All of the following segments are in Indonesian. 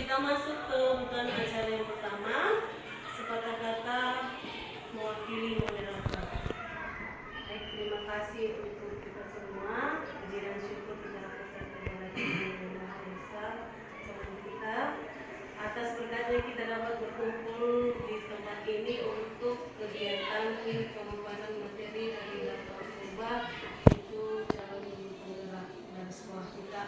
kita masuk ke bukan acara yang pertama. Sepatah kata mewakili moderator. Baik, terima kasih untuk kita semua. Puji dan syukur kita lakukan kepada Tuhan Yang Maha Esa, Tuhan kita, atas berkatnya kita dapat berkumpul di tempat ini untuk kegiatan pengembangan materi dari Bapak Purba, yaitu calon guru penggerak dan sekolah kita.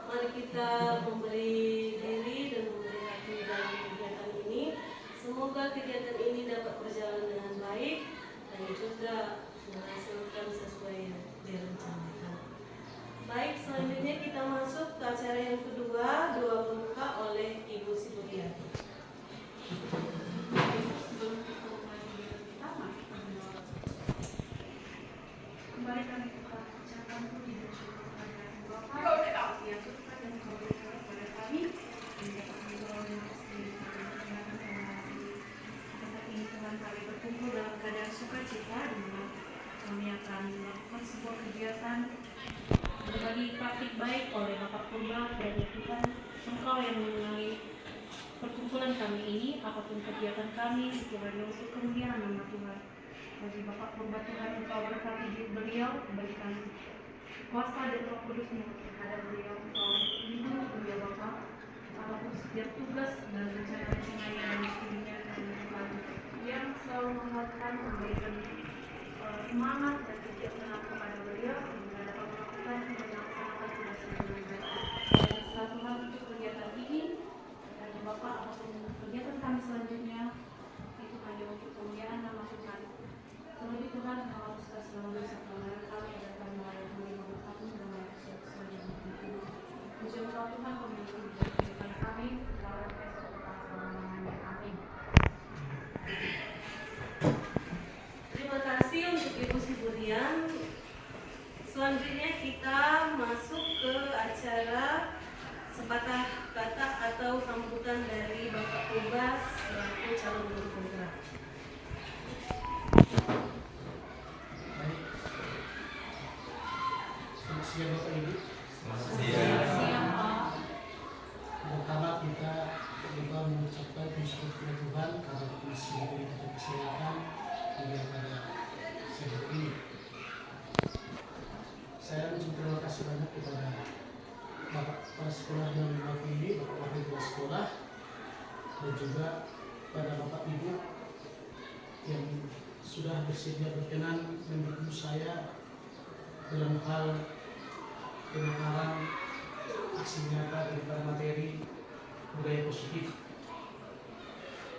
Mari kita memberi diri dan memberi hati dalam kegiatan ini. Semoga kegiatan ini dapat berjalan dengan baik dan juga menghasilkan sesuai yang direncanakan. Baik, selanjutnya kita masuk ke acara yang kedua, doa pembuka oleh Ibu Siburiati. Kembali kami ucapkan puji dan syukur kepada Bapa yang Tuhan dan memberikan kepada kami dan dapat membawa kesehatan tempat ini. Tuhan, kami berkumpul dalam keadaan sukacita dan kami akan melakukan sebuah kegiatan berbagi praktik baik oleh Bapak Purba. Kiranya Tuhan, Engkau yang mengenai perkumpulan kami ini, apapun kegiatan kami, kiranya untuk kemuliaan nama Tuhan. Bagi Bapak Purba, Tuhan, Engkau berkati diri beliau, berikan kuasa dan Roh Kudus-Mu terhadap beliau. Engkau lindungi beliau, Bapak, apapun setiap tugas dan rencana-rencana yang mestinya Tuhan, yang selalu menguatkan, memberikan semangat dan kegiatan kepada beliau sehingga dapat melakukan dan melaksanakan tugas dengan baik. Dan setelah Tuhan untuk kegiatan ini, dan Bapak, apapun kegiatan kami selanjutnya, itu hanya untuk kemuliaan nama Tuhan. Terlebih Tuhan, Engkau sudah selalu bersama kami dan kami melayani memberkati dan melayani semuanya. Puji Engkau Tuhan, pemimpin dan kehidupan kami, sekarang esok tetap selama-lamanya. Amin. Terima kasih untuk Ibu Siburian. Selanjutnya kita masuk ke acara sepatah kata atau sambutan dari Bapak Purba selaku calon guru penggerak. Selamat siang Bapak Ibu. Selamat siang. Pertama kita juga mengucapkan syukur kepada Tuhan karena masih diberi kita kesehatan hingga pada siang ini. Saya mengucapkan terima kasih banyak kepada Bapak Kepala Sekolah yang mewakili, Bapak Wakil Kepala Sekolah, dan juga pada Bapak Ibu yang sudah bersedia berkenan mendukung saya dalam hal pemaparan aksi nyata daripada materi budaya positif.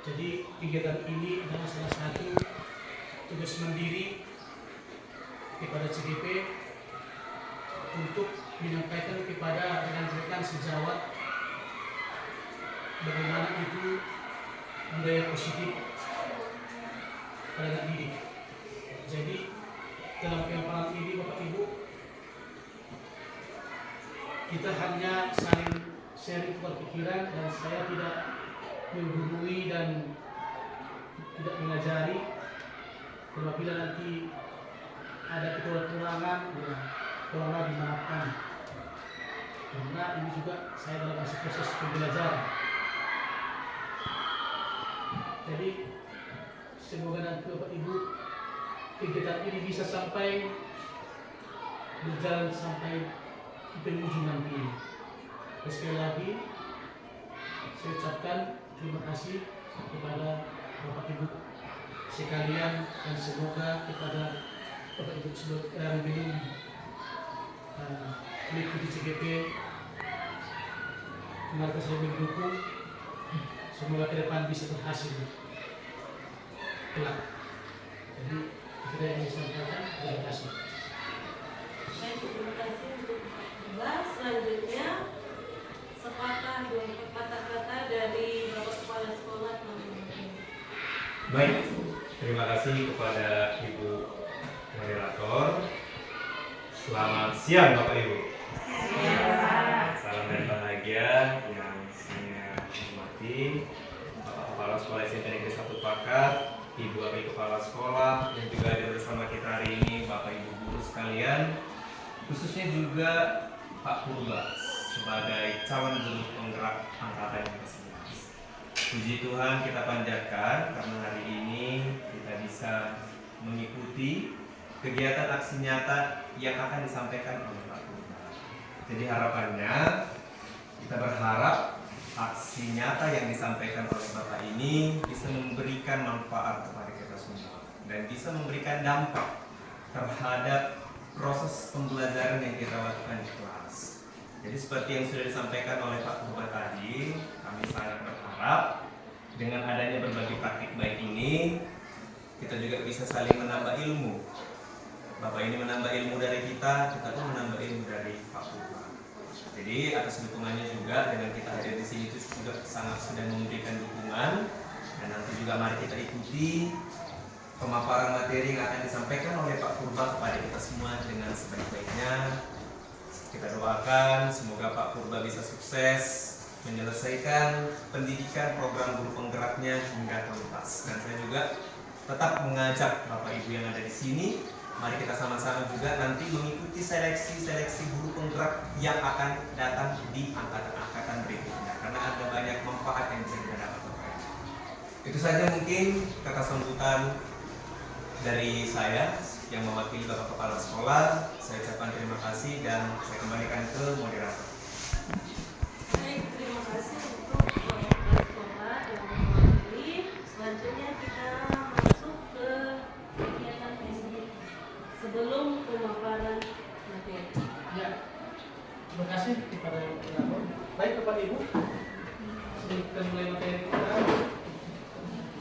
Jadi kegiatan ini adalah salah satu tugas mandiri kepada CGP untuk menyampaikan kepada rekan-rekan sejawat bagaimana itu budaya positif pada anak didik. Jadi dalam pemaparan ini Bapak Ibu, kita hanya saling sharing tukar pikiran dan saya tidak menggurui dan tidak mengajari. Apabila nanti ada kekurangan, ya tolonglah dimaafkan. Karena ini juga saya dalam proses pembelajaran. Jadi semoga nanti Bapak Ibu kegiatan ini bisa sampai berjalan sampai di penghujung nanti. Sekali lagi saya ucapkan terima kasih kepada Bapak Ibu sekalian dan semoga kepada Bapak Ibu yang belum mengikuti CGP keluarga saya mendukung, semoga ke depan bisa berhasil kelak. Jadi kita yang disampaikan, terima kasih. Baik, terima kasih untuk Mbak. Selanjutnya sepatah kata dari Bapak Kepala Sekolah. Baik, terima kasih kepada Ibu Moderator. Selamat siang Bapak Ibu. Salam dan bahagia yang saya hormati Bapak Kepala Sekolah SMP Negeri 1 Pakat, Ibu Wakil Kepala Sekolah, dan juga ada bersama kita hari ini Bapak Ibu guru sekalian, khususnya juga Pak Purba sebagai calon guru penggerak angkatan yang ke-11. Puji Tuhan kita panjatkan karena hari ini kita bisa mengikuti kegiatan aksi nyata yang akan disampaikan oleh Pak Purba. Jadi harapannya kita berharap aksi nyata yang disampaikan oleh Bapak ini bisa memberikan manfaat kepada kita semua dan bisa memberikan dampak terhadap proses pembelajaran yang kita lakukan di kelas. Jadi seperti yang sudah disampaikan oleh Pak Purba tadi, kami sangat berharap dengan adanya berbagai praktik baik ini, kita juga bisa saling menambah ilmu. Bapak ini menambah ilmu dari kita pun menambah ilmu dari Pak Purba. Jadi atas dukungannya juga dengan kita hadir di sini itu juga sangat sudah memberikan dukungan, dan nanti juga mari kita ikuti pemaparan materi yang akan disampaikan oleh Pak Purba kepada kita semua dengan sebaik-baiknya. Kita doakan semoga Pak Purba bisa sukses menyelesaikan pendidikan program guru penggeraknya hingga tuntas. Dan saya juga tetap mengajak Bapak Ibu yang ada di sini, mari kita sama-sama juga nanti mengikuti seleksi guru penggerak yang akan datang di angkatan-angkatan berikutnya, karena ada banyak manfaat yang bisa kita dapatkan. Itu saja mungkin kata sambutan dari saya yang mewakili Bapak Kepala Sekolah. Saya ucapkan terima kasih dan saya kembalikan ke moderator. Baik, terima kasih untuk Bapak Sekolah yang mewakili. Selanjutnya kita masuk ke kegiatan ini sebelum pemaparan materi. Ya, terima kasih kepada yang penonton. Baik Bapak Ibu, sebelum kita mulai materi kita,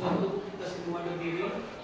untuk kita semua berdiri.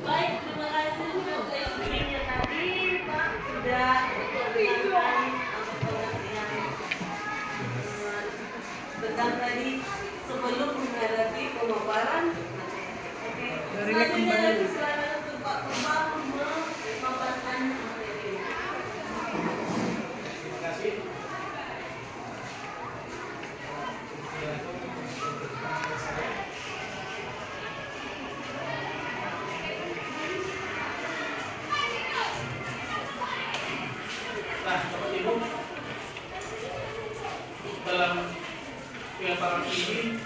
Baik, terima kasih untuk infonya tadi, Pak sudah menjelaskan yang tentang tadi sebelum menghadapi pemaparan materi. Oke, selanjutnya lagi silakan untuk Pak Purba memaparkan materi. Terima kasih. Nah, Bapak Ibu, dalam pemaparan ini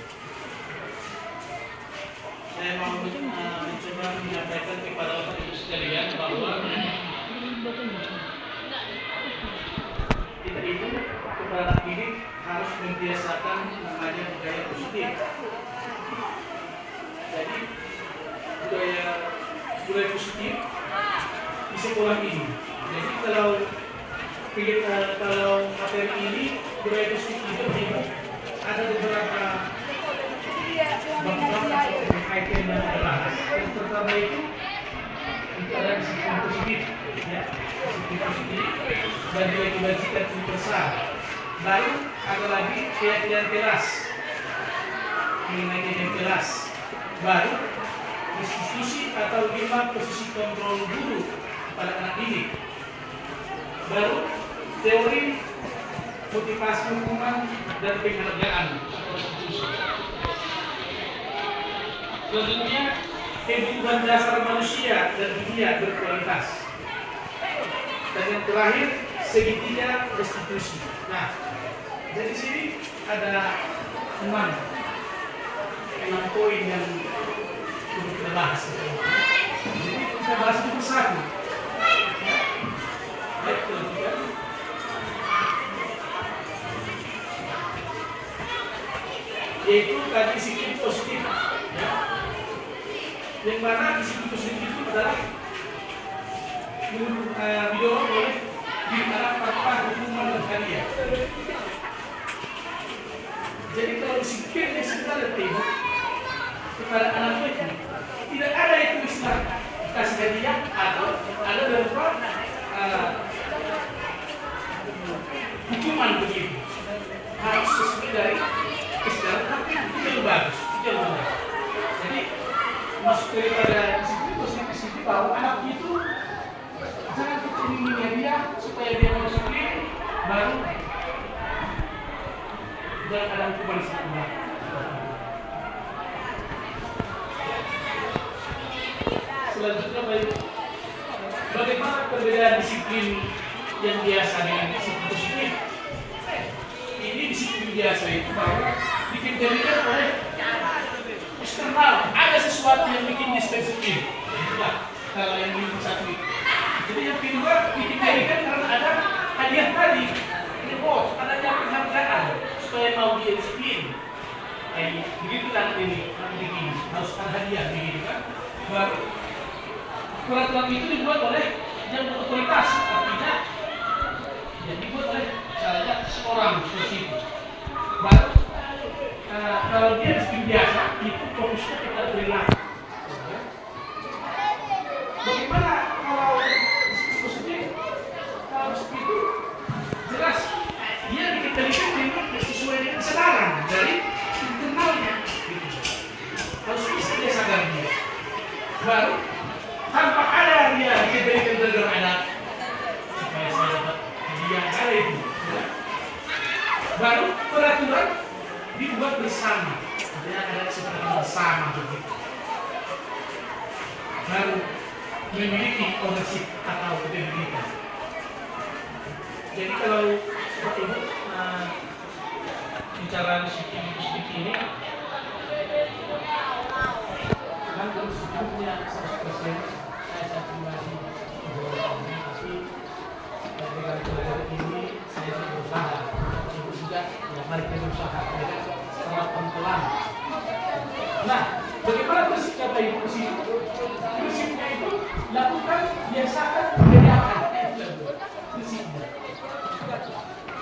saya mau mencoba menyampaikan kepada Bapak Ibu sekalian bahwa kita itu kepada anak didik harus membiasakan namanya budaya positif. Jadi budaya positif di sekolah ini. Jadi kalau materi ini budaya positif itu ada beberapa bab item yang dibahas. Yang pertama itu ada disiplin positif, ya, disiplin positif, bagi kebajikan universal. Baru ada lagi keyakinan kelas, mengenai keyakinan kelas. Baru diskusi atau 5 posisi kontrol guru pada anak didik. Baru teori motivasi hukuman dan penghargaan. Selanjutnya, kebutuhan dasar manusia dan dunia berkualitas. Dan yang terakhir, segitiga restitusi. Nah, dari sini ada 6 poin yang perlu kita bahas. Jadi kita bahas itu persatu. Baik, teman-teman. Yaitu tadi disiplin positif. Ya. Yang mana disiplin positif itu adalah didorong oleh di arah fakta hukuman dan hadiah. Jadi kalau disiplin yang sebenarnya tengok kepada anak itu tidak ada itu istilah kasih hadiah atau ada berupa hukuman begitu. Harus sesuai dari istilah, tapi itu yang bagus, itu yang benar. Jadi masuk daripada disiplin positif bahwa anak itu jangan kita ingin dia supaya dia mau disiplin, baru jangan ada hukuman sebenarnya. Selanjutnya, bagaimana perbedaan disiplin yang biasa dengan disiplin positif? Ini disiplin biasa itu bahwa dikendalikan oleh eksternal, ada sesuatu yang bikin disiplin. Nah, kalau yang ini satu itu. Jadi yang kedua dikendalikan karena ada hadiah tadi. Adanya penghargaan supaya mau dia disiplin. Begitu kan ini, harus ada hadiah begitu kan. Baru peraturan itu dibuat oleh yang berotoritas, artinya yang dibuat oleh saja seorang seperti itu. Baru kalau dia disiplin biasa itu fokusnya kepada perilaku. Bagaimana kalau disiplin positif? Kalau seperti itu jelas dia dikendalikan memang sesuai dengan kesadaran dari internalnya. Gitu. Harus bisa dia sadar dia. Baru tanpa ada dia diberikan gara-gara anak supaya saya dapat hadiah ada itu. Ya. Baru peraturan dibuat bersama. Artinya ada kesepakatan bersama begitu. Baru memiliki ownership atau kepemilikan. Jadi kalau seperti itu bicara disiplin ini kan terus punya 100% saya pribadi menjawabnya, tapi dengan belajar ini saya berusaha, ibu juga ya mari kita berusaha dengan secara pelan-pelan. Nah, bagaimana prinsipnya Pak Ibu di sini? Prinsipnya itu lakukan, biasakan, kerjakan. Prinsipnya.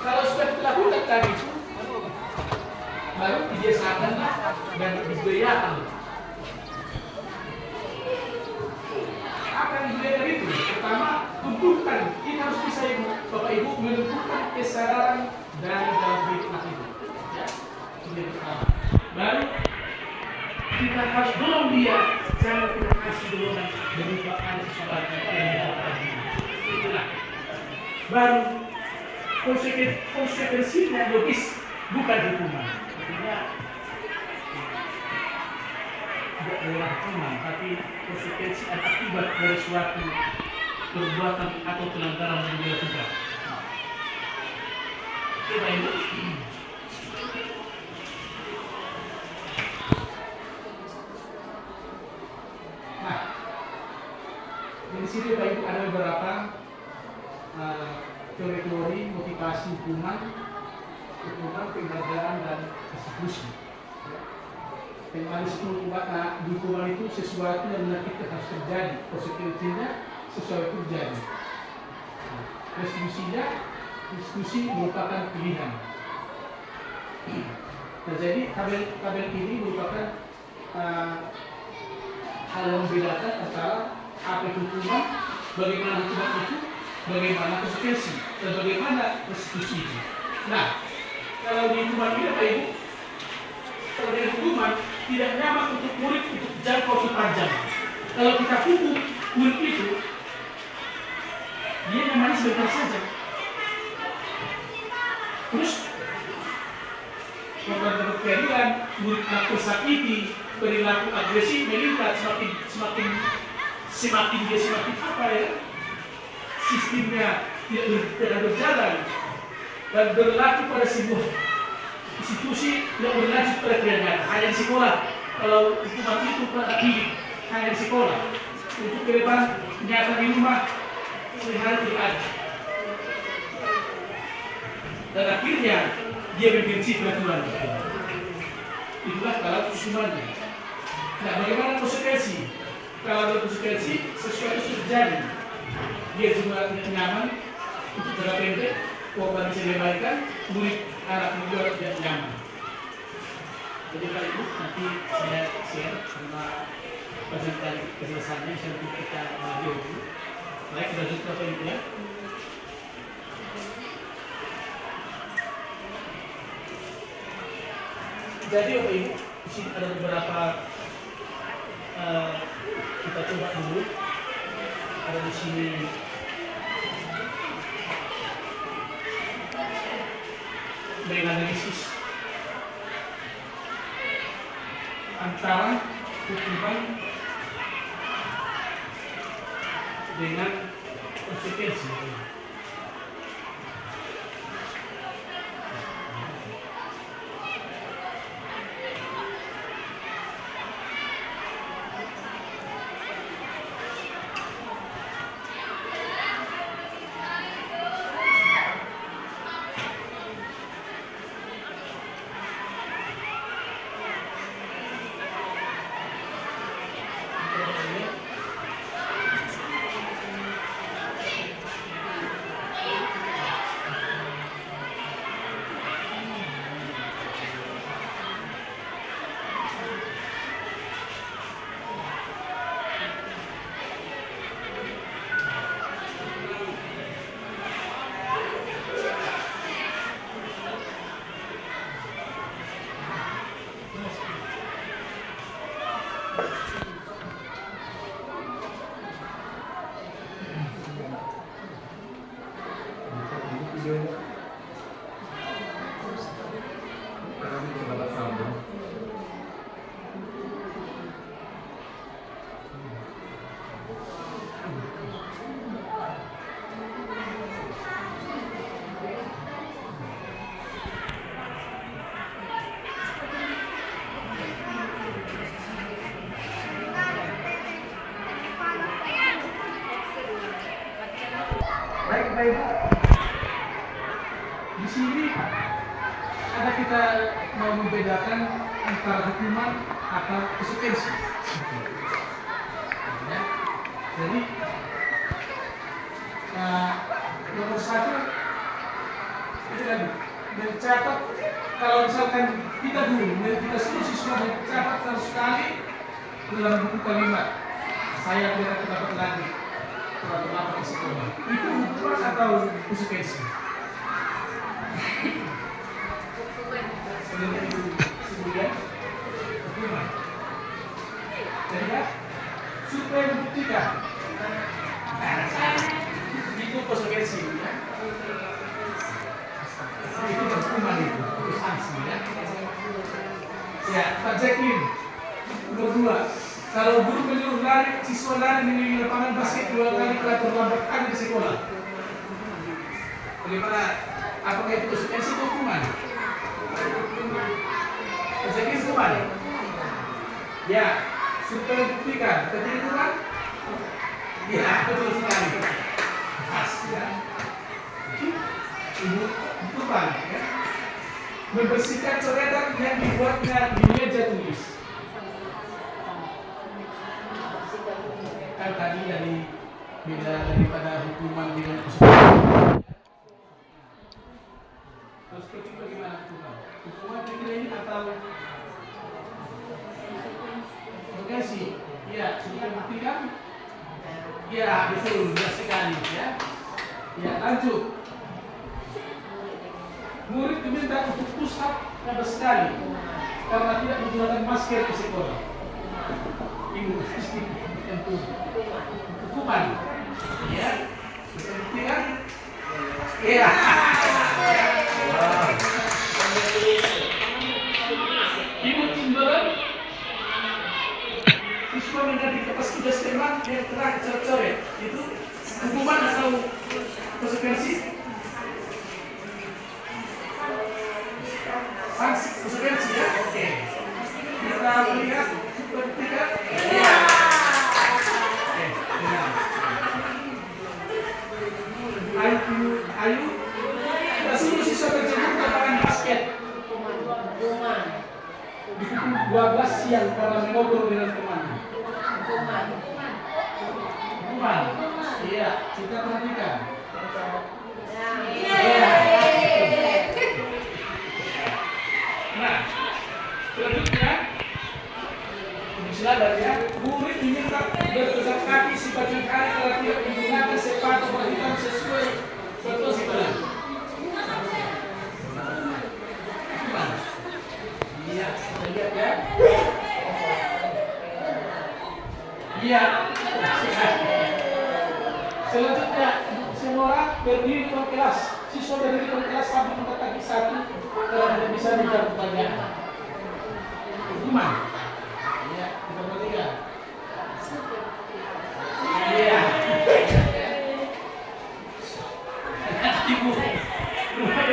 Kalau sudah dilakukan tadi itu, baru dibiasakanlah dan dibiasakan. Akan dilihat itu. Pertama, tumbuhkan. Kita harus bisa Bapak Ibu menumbuhkan kesadaran dari dalam hidup anak itu. Ya, ini yang pertama. Baru kita harus dorong dia, jangan kita kasih dorongan merupakan sesuatu yang dilakukan. Itulah. Baru konsekuensinya logis, bukan hukuman. Artinya tidak adalah hukuman, tapi konsekuensi dan akibat dari suatu perbuatan atau pelanggaran yang dilakukan. Oke, Pak Ibu. Nah, di sini Pak Ibu ada beberapa teori-teori motivasi hukuman, penghargaan dan eksekusi. Pengalihan hukuman itu sesuatu yang kita harus terjadi, konsekuensinya sesuatu itu terjadi. Restitusi merupakan pilihan. Nah, jadi tabel ini merupakan hal yang membedakan antara apa hukuman, bagaimana hukuman itu, bagaimana konsekuensi, dan bagaimana restitusi itu. Nah, kalau di hukuman ini Pak Ibu, kalau di hukuman tidak nyaman untuk murid untuk jangkau sepanjang. Kalau kita hukum murid itu, dia nyaman sebentar saja. murid anak tersakiti, perilaku agresif meningkat, semakin dia semakin apa ya, sistemnya tidak berjalan dan berlaku pada sebuah institusi yang berlanjut pada keadaan hanya di sekolah. Kalau hukuman itu pada didik hanya di sekolah, untuk ke depan nyata di rumah sehari tidak ada. Dan akhirnya dia membenci peraturan. Itulah kalau hukumannya. Nah, bagaimana konsekuensi? Kalau ada konsekuensi, sesuatu terjadi. Dia juga tidak nyaman untuk jangka pendek, korban bisa diabaikan, murid anak juga tidak nyaman. Jadi kali itu nanti saya share sama presentasi keselesaiannya sampai kita lanjut dulu. Baik, kita lanjut ke itu ya. Jadi Bapak Ibu, di sini ada beberapa kita coba dulu. Ada di sini menganalisis antara hukuman dengan konsekuensi. Baik, di sini ada kita mau membedakan antara hukuman atau konsekuensi. Ya. Jadi nomor satu itu tadi mencatat, kalau misalkan kita seluruh siswa mencatat sekali dalam buku kalimat saya tidak dapat lagi apa di sekolah. Itu hukuman atau konsekuensi? Kemudian hukuman. Jadi ya, supaya membuktikan itu konsekuensi ya. Itu hukuman itu sanksi ya. Ya, Pak Jacqueline. Nomor 2. Kalau guru menyuruh lari, siswa lari di lapangan basket 2 kali telah terlambat ada di sekolah. Bagaimana? Apakah itu konsekuensi atau hukuman? Konsekuensi hukuman. Ya, supaya buktikan. Tapi hukuman? Ya, betul sekali. Pas ya. Ibu hukuman ya. Membersihkan coretan yang dibuatnya di meja tulis. Tadi dari beda daripada hukuman dengan konsekuensi. Terus bagaimana hukuman? Hukuman ini atau konsekuensi? Ya, sudah buktikan? Ya, betul, benar sekali ya. Ya, lanjut. Murid diminta untuk push up sekali karena tidak menggunakan masker di sekolah. Ibu, tentu hukuman, ya, seperti kan? Ya. Ibu menjadi kertas tugas teman yang telah dicoret-coret, itu hukuman atau konsekuensi? Sanksi konsekuensi ya. Oke. Kita lihat bertiga. Iya. Oke. Ayu. Kita suruh siswa tersebut lapangan basket. Dihukum 12 siang karena mengobrol dengan teman. Hukuman. Iya, kita perhatikan. Nah, selanjutnya belajar ya. Murid diminta berpijak kaki sepanjang kali kalau tidak menggunakan sepatu berhitam sesuai contoh sebelah. Iya, kita lihat ya. Iya. Selanjutnya, semua orang berdiri di kelas. Siswa berdiri di kelas sambil angkat kaki satu kalau tidak bisa dijawab pertanyaan. Hukuman. Iya, kita perhatikan. Iya. Ibu.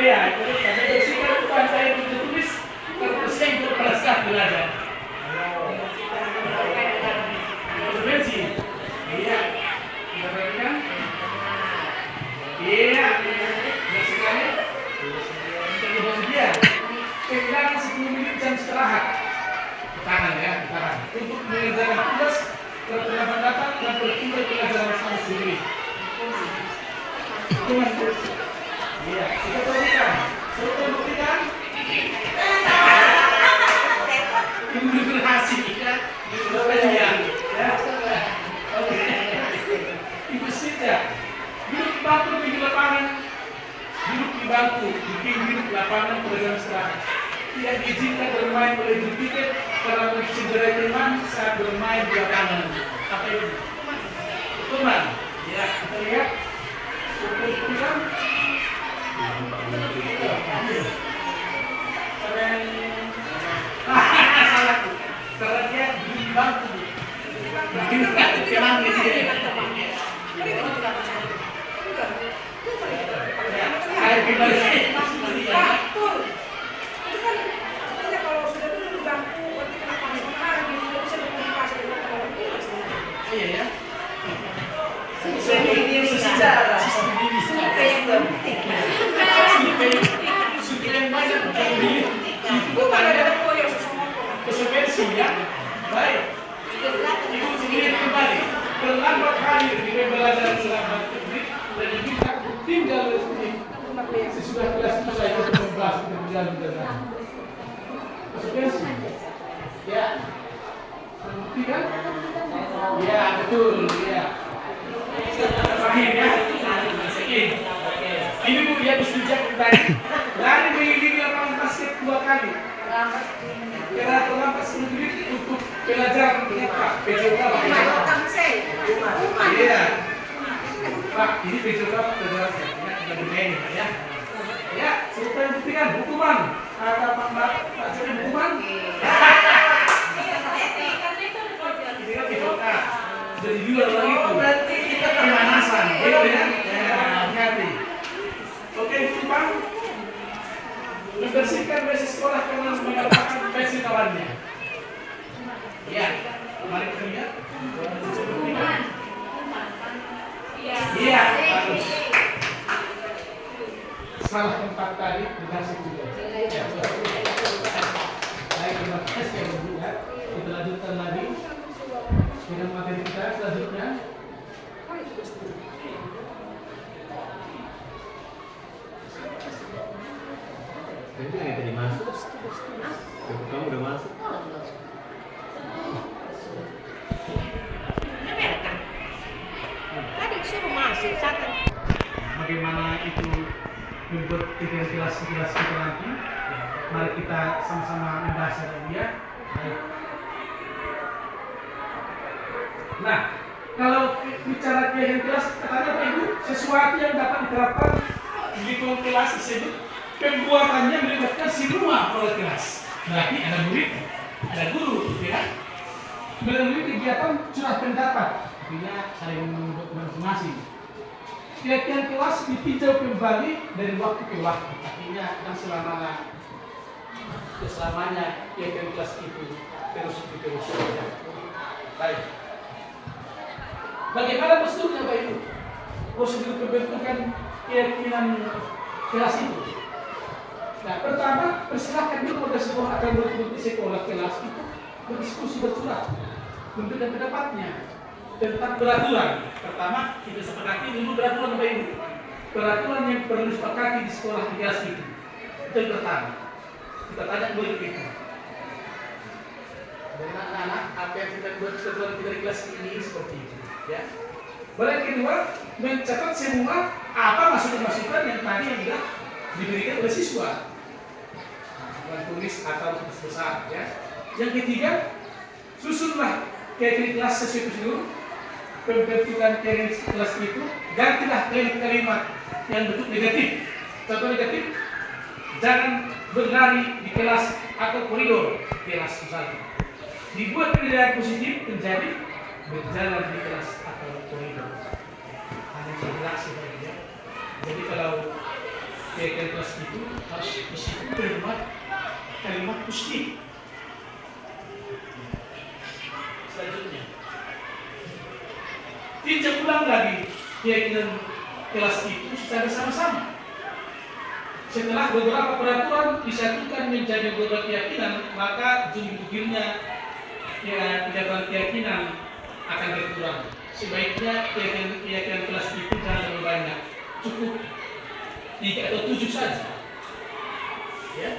Ya, jadi ada bersihkan bukan saya tulis kertasnya itu perasaan belajar. Konsekuensi. Iya. Kita perhatikan. Iya. Benar sekali. Dia kehilangan 10 menit jam istirahat. Tangan ya, tangan. Untuk mengerjakan tugas terhadap pendapat dan bertunda pelajaran sama sendiri. Hukuman. Iya, kita perhatikan. Sudah buktikan. Ibu berhasil ya. Ya. Oke. Ibu Sita. Duduk di bangku di lapangan. Duduk di bangku di pinggir lapangan pelajaran istirahat. Tidak diizinkan bermain oleh Jupiter karena mencederai teman saat bermain di lapangan. Apa itu? Hukuman. Ya, kita lihat. Sudah buktikan. Salah tuh. Karena dia di bangku. Teman gitu ya. Ayo gimana sih? Betul. Itu kan kalau sudah duduk di bangku, berarti kenapa harus mengarang gitu? Tidak bisa berkomunikasi dengan orang tua. Iya ya. Sejarah. Sudah yang banyak itu Bukan ada koyo sesama. konsekuensi ya. Baik. Ibu sendiri kembali berlambat hadir di pembelajaran selama teknik dan diminta tinggal resmi sesudah kelas selesai untuk membahas berjalan dengan konsekuensi. Ya. Buktikan? Ya betul ya. Terakhir ya. Ini Bu dia bersetuju tadi. Lari mengelilingi lapangan basket 2 kali. Karena terlambat 10 menit untuk pelajaran apa? PJK Pak. Iya. Pak, ini PJK pelajaran kita bermain ya. Ya, supaya buktikan hukuman. Kata Pak Jadi hukuman. Ini kan PJK. Jadi luar lagi itu. Berarti kita Pemanasan, gitu ya. Hati-hati. Oke, Pak. Membersihkan WC sekolah karena mengatakan WC kawannya. Iya, mari kita lihat. Iya, bagus. Salah tempat tadi dikasih juga. Baik, terima kasih ya Bu ya. Kita lanjutkan lagi dengan materi kita selanjutnya. Itu yang tadi masuk. Kamu udah masuk. Tadi suruh masuk satu. Bagaimana itu membuat kelas kita nanti. Mari kita sama-sama membahas ya. Baik. Nah, kalau bicara kelas katanya Pak Ibu, sesuatu yang dapat diterapkan di kelas tersebut pembuatannya melibatkan semua kepala kelas. Berarti ada murid, ada guru, gitu ya. melalui kegiatan curah pendapat, artinya saling berkonfirmasi. Kegiatan kelas ditinjau kembali dari waktu ke waktu, artinya dan selamanya kegiatan kelas itu terus. Baik. Bagaimana prosedurnya Pak Ibu? Prosedur pembentukan keyakinan kelas itu. Nah, pertama, persilahkan dulu pada sekolah akan berbentuk sekolah kelas itu berdiskusi bersurat, memberikan pendapatnya tentang peraturan. Pertama, kita sepakati dulu peraturan Bapak Ibu. Peraturan yang perlu disepakati di sekolah di kelas itu. Itu yang pertama. Kita tanya murid itu. Dengan anak-anak, apa yang kita buat peraturan kita di kelas ini seperti itu. Ya. Yang kedua, mencatat semua apa masukan-masukan yang tadi yang sudah diberikan oleh siswa. Tulis atau tulis besar, ya. Yang ketiga, susunlah keyakinan kelas sesuai prosedur pembentukan keyakinan kelas itu, gantilah kalimat yang bentuk negatif. Contoh negatif, jangan berlari di kelas atau koridor kelas misalnya. Dibuat penilaian positif menjadi berjalan di kelas atau koridor. Hanya jelas saja. Jadi kalau keyakinan kelas itu harus disitu kalimat positif. Selanjutnya, tinjau ulang lagi keyakinan kelas itu secara sama-sama. Setelah beberapa peraturan disatukan menjadi beberapa keyakinan, maka jumlahnya keyakinan akan berkurang. Sebaiknya keyakinan kelas itu jangan terlalu banyak, cukup 3 atau 7 saja. Ya.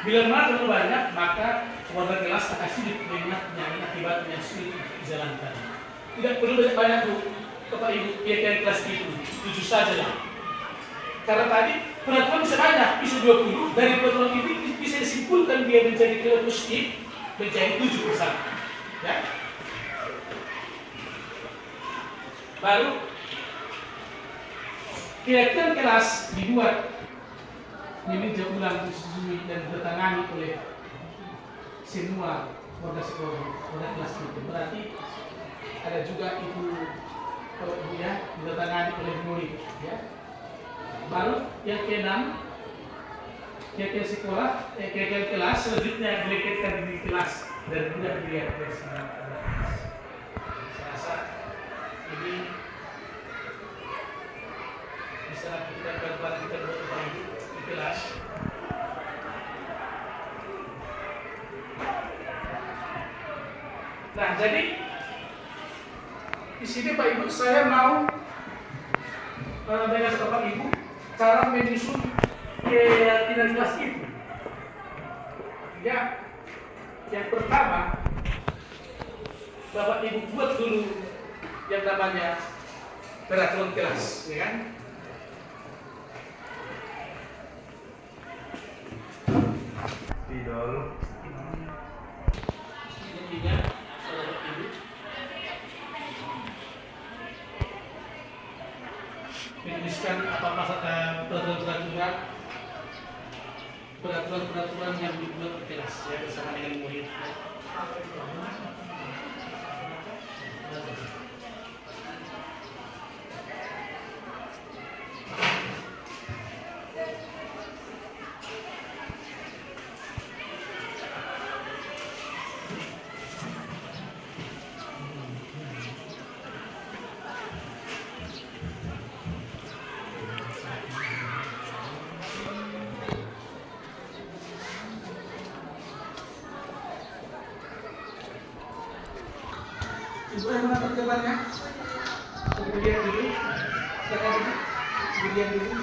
Bila mana terlalu banyak, maka warga kelas akan sulit mengingatnya dan akibatnya sulit dijalankan. Tidak perlu banyak Bapak Ibu keyakinan kelas itu, 7 saja lah. Karena tadi peraturan bisa banyak, bisa 20. Dari peraturan ini bisa disimpulkan dia menjadi kelas positif menjadi 7%. Ya. Baru keyakinan kelas dibuat meninjau ulang, disetujui dan ditangani oleh semua warga sekolah, warga kelas itu. Berarti ada juga ibu ya ditangani oleh murid. Ya. Baru yang keenam, keyakinan sekolah, keyakinan kelas selanjutnya dilekatkan di kelas dan tidak dilihat dari sana. Saya rasa ini bisa kita bantu kita buat di kelas. Nah, jadi di sini Pak Ibu saya mau dengan Bapak Ibu cara menyusun keyakinan kelas itu. Ya, yang pertama Bapak Ibu buat dulu yang namanya peraturan kelas, ya kan? Spidol. Ketiga, Bapak Ibu menuliskan apa peraturan yang dibuat di kelas ya bersama dengan murid. Ibu yang mana perjalannya? Kemudian dulu, silakan dulu. Kemudian dulu.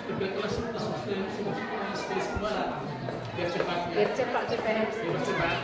kelas sembarang biar cepat ya. Biar cepat kita. Biar cepat.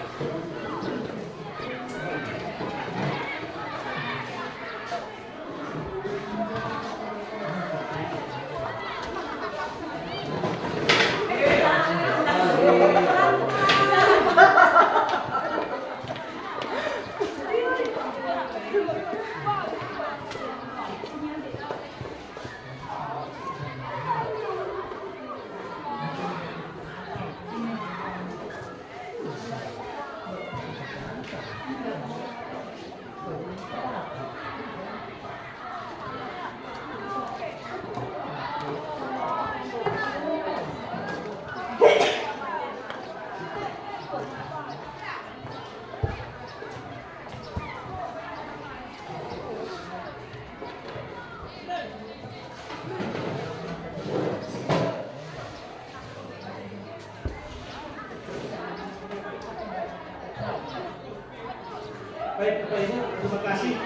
Baik Bapak Ibu, terima kasih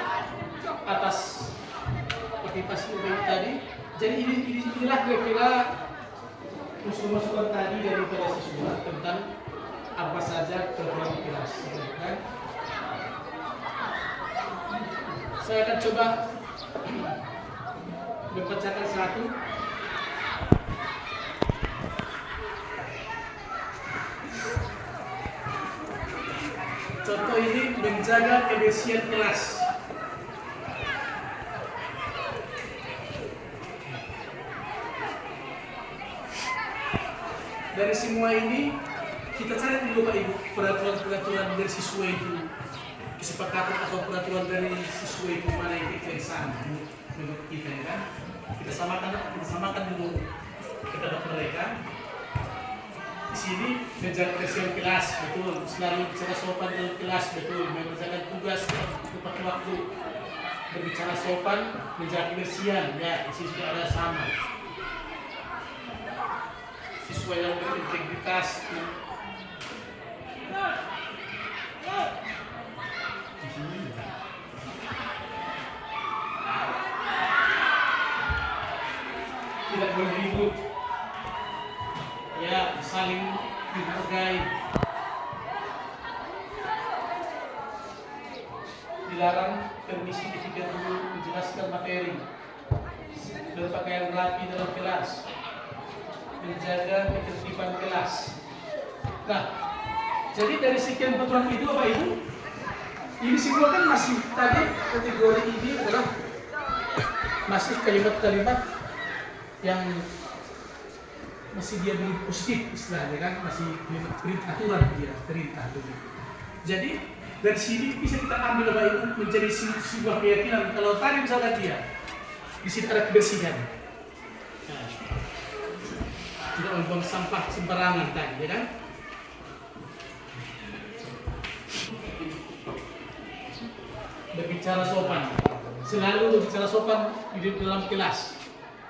atas partisipasi Bapak tadi. Jadi inilah kira-kira masukan tadi daripada siswa tentang apa saja program kelas. Kan? Saya akan coba membacakan satu. Contoh ini menjaga kebersihan kelas. Dari semua ini kita cari dulu Pak Ibu peraturan dari siswa itu, kesepakatan atau peraturan dari siswa itu mana yang kita menurut kita ya kan? Kita samakan dulu kepada mereka. Di sini menjaga kebersihan kelas, betul. Selalu bicara sopan dalam kelas, betul. Mengerjakan tugas tepat waktu. Berbicara sopan, menjaga kebersihan, ya. Di sini sudah ada sama. Siswa yang berintegritas. Di sini. Tidak boleh ribut. Ya, saling menghargai. Dilarang permisi ketika dulu menjelaskan materi. Berpakaian rapi dalam kelas. Menjaga ketertiban kelas. Nah, jadi dari sekian peraturan itu Bapak Ibu, ini semua kan masih tadi kategori ini adalah masih kalimat-kalimat yang masih dia belum positif istilahnya kan, masih perintah aturan dia, perintah begitu. Jadi dari sini bisa kita ambil Bapak Ibu menjadi sebuah keyakinan kalau tadi misalnya dia di sini ada kebersihan, nah, tidak membuang sampah sembarangan tadi, ya kan? Berbicara sopan, selalu berbicara sopan di dalam kelas.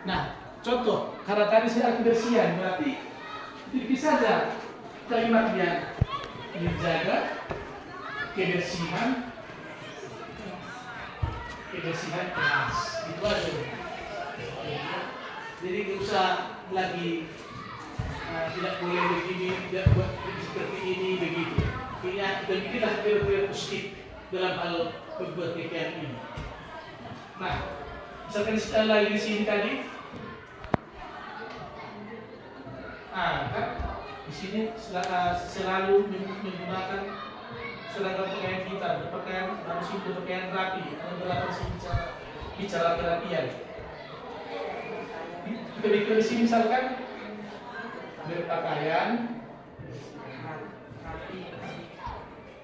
Nah, contoh, karena tadi saya kebersihan, berarti tipis saja kalimatnya menjaga kebersihan kelas. Itu aja. Jadi nggak usah lagi tidak boleh begini, tidak buat seperti ini begitu. Dan inilah benar-benar positif dalam hal berbuat kegiatan ini. Nah, misalkan sekali lagi di sini tadi. Kan di sini selalu menggunakan seragam pakaian kita, berpakaian harus berpakaian rapi, atau berlaku bicara kerapian. Kita bikin di sini misalkan berpakaian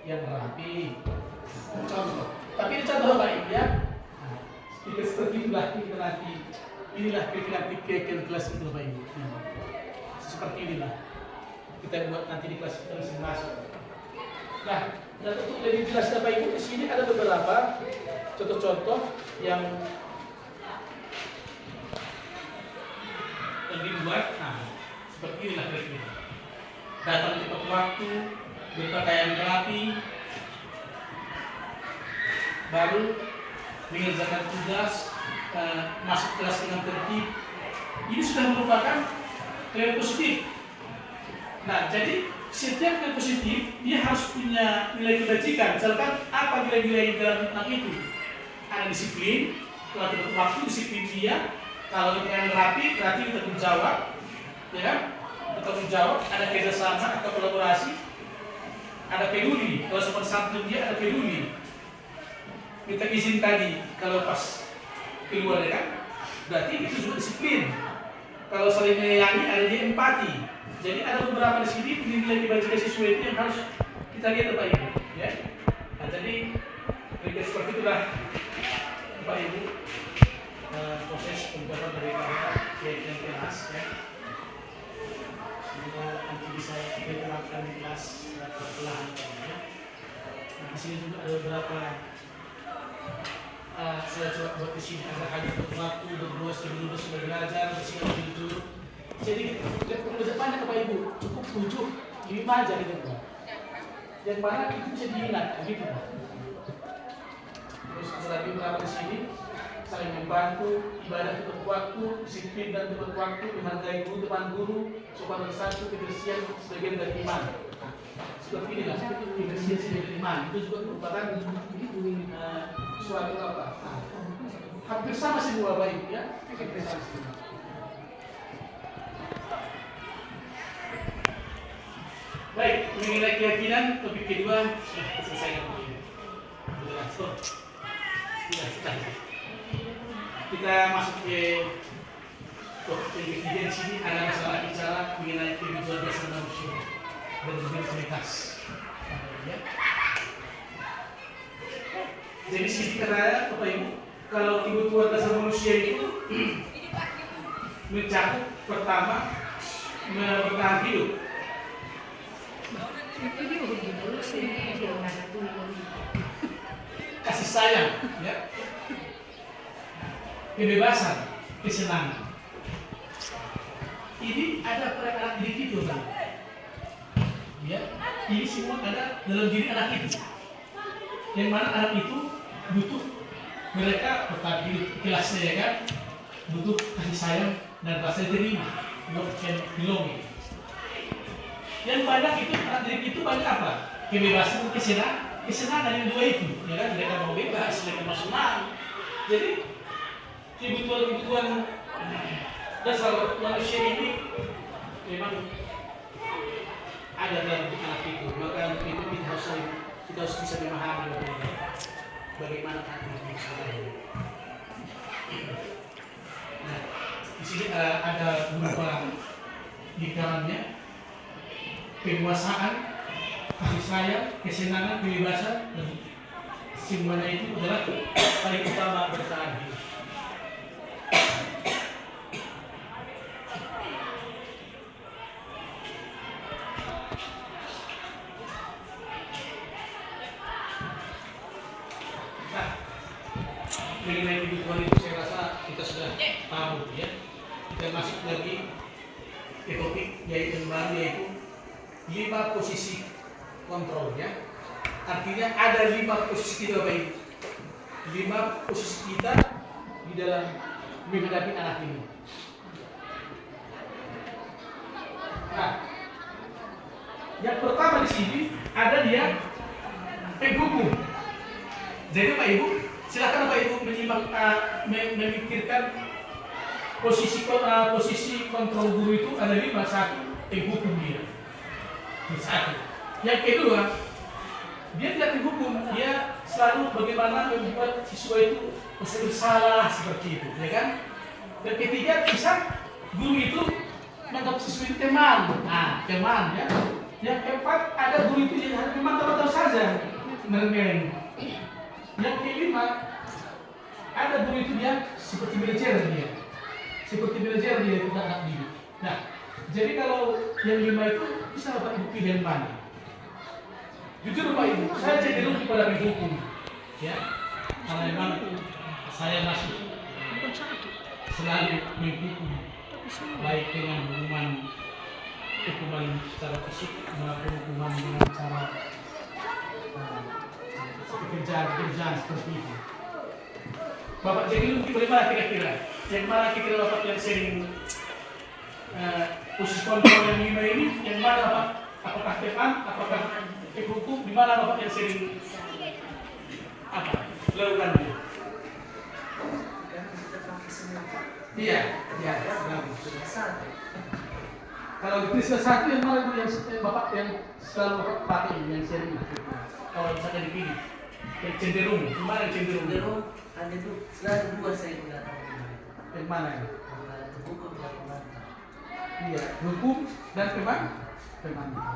yang rapi. Contoh, tapi ini contoh baik ya. Jika seperti itulah kita nanti, inilah kegiatan kelas itu Bapak Ibu. Seperti inilah kita buat nanti di kelas kita masing-masing. Nah, dan untuk lebih jelas Bapak Ibu, di sini ada beberapa contoh-contoh yang dibuat. Nah, seperti inilah kira-kira. Datang tepat waktu, berpakaian rapi, baru mengerjakan tugas, masuk kelas dengan tertib, ini sudah merupakan nilai positif. Nah, jadi setiap nilai positif dia harus punya nilai kebajikan. Misalkan apa nilai-nilai dalam anak itu? Ada disiplin, kalau tepat waktu disiplin dia. Kalau yang rapi, berarti bertanggung jawab, ya kan? Bertanggung jawab, ada kerjasama atau kolaborasi, ada peduli. Kalau sopan santun dia ada peduli. Minta izin tadi, kalau pas keluar ya kan? Berarti itu juga disiplin. Kalau saling menyayangi, ada dia empati. Jadi ada beberapa di sini nilai kebajikan siswa itu yang harus kita lihat Bapak Ibu, ya. Nah, jadi seperti itulah Bapak Ibu. Proses pembuatan dari kegiatan kelas ya, sehingga nanti bisa diterapkan di kelas perlahan ya. Nah, di sini juga ada beberapa saya coba buat di sini ada hanya waktu berdua sebelum sudah belajar bersikap jujur. Jadi tidak perlu banyak Bapak Ibu, cukup 7, 5 aja gitu Pak. Yang mana itu bisa diingat begitu Pak. Terus ada lagi beberapa di sini saling membantu, ibadah tepat waktu, disiplin dan tepat waktu, menghargai guru, teman guru, sopan bersatu, kebersihan sebagian dari iman. Seperti inilah, kebersihan sebagai iman itu juga merupakan suatu apa? Hampir sama semua baik ya, hampir sama semua. Baik, mengenai keyakinan, topik kedua sudah selesai begini. Sudah. Kita masuk ke topik ketiga di sini ada masalah bicara mengenai kehidupan dasar manusia dan juga komunitas. Ya. Jadi sisi kata Bapak Ibu, kalau kebutuhan dasar manusia itu mencakup pertama bertahan hidup. Kasih sayang, ya. Kebebasan, kesenangan. Ini ada pada anak didik itu, Bang. Ya, ini semua ada dalam diri anak itu. Yang mana anak itu butuh mereka bertahan hidup kelasnya ya kan, butuh kasih sayang dan rasa terima, love and belonging. Yang banyak itu anak didik itu banyak apa? Kebebasan, kesenangan yang dua itu, ya kan? Mereka mau bebas, mereka mau senang. Jadi kebutuhan dasar manusia ini memang ada dalam anak itu. Maka itu kita harus bisa memahami bagaimana anak itu bisa. Nah, di sini ada beberapa lingkarannya: penguasaan, kasih sayang, kesenangan, kebebasan, dan semuanya itu adalah paling utama bertahan hidup. Mengenai kebutuhan itu saya rasa kita sudah tahu ya. Kita masuk lagi ke topik yaitu baru, yaitu 5 posisi kontrol ya. Artinya ada 5 posisi kita Bapak Ibu. 5 posisi kita di dalam menghadapi anak ini. Nah, yang pertama di sini ada dia penghukum. Jadi Bapak Ibu, silakan Bapak Ibu menyimak, memikirkan posisi kontrol guru itu ada 5. 1, penghukum dia. 1. Yang kedua, dia tidak penghukum, dia selalu bagaimana membuat siswa itu bersalah seperti itu, ya kan? Dan ketiga, bisa guru itu menganggap siswa itu teman. Nah, teman ya. Yang keempat, ada guru itu yang memang tahu-tahu saja meremeh. Yang kelima, ada guru itu dia seperti belajar dia tidak anak didik. Nah, jadi kalau yang 5 itu bisa Bapak Ibu pilih mana? Jujur Bapak Ibu, saya cenderung kepada penghukum, ya, karena memang saya masih selalu menghukum, baik dengan hukuman secara fisik maupun hukuman dengan cara kerjaan seperti itu. Bapak jadi bagaimana kira-kira? Yang mana kira-kira Bapak yang sering Posisi kontrol yang 5 ini yang mana Bapak? Apakah depan, apakah hukum, di mana Bapak yang sering lakukan dia? Iya, kalau itu satu yang mana itu yang Bapak yang selalu Bapak pakai yang sering kalau misalnya dipilih yang cenderung, di mana yang cenderung? Cenderung ada itu selalu dua saya gunakan. Yang mana ya? Hukum dan pemantau. Iya, hukum dan pemantau.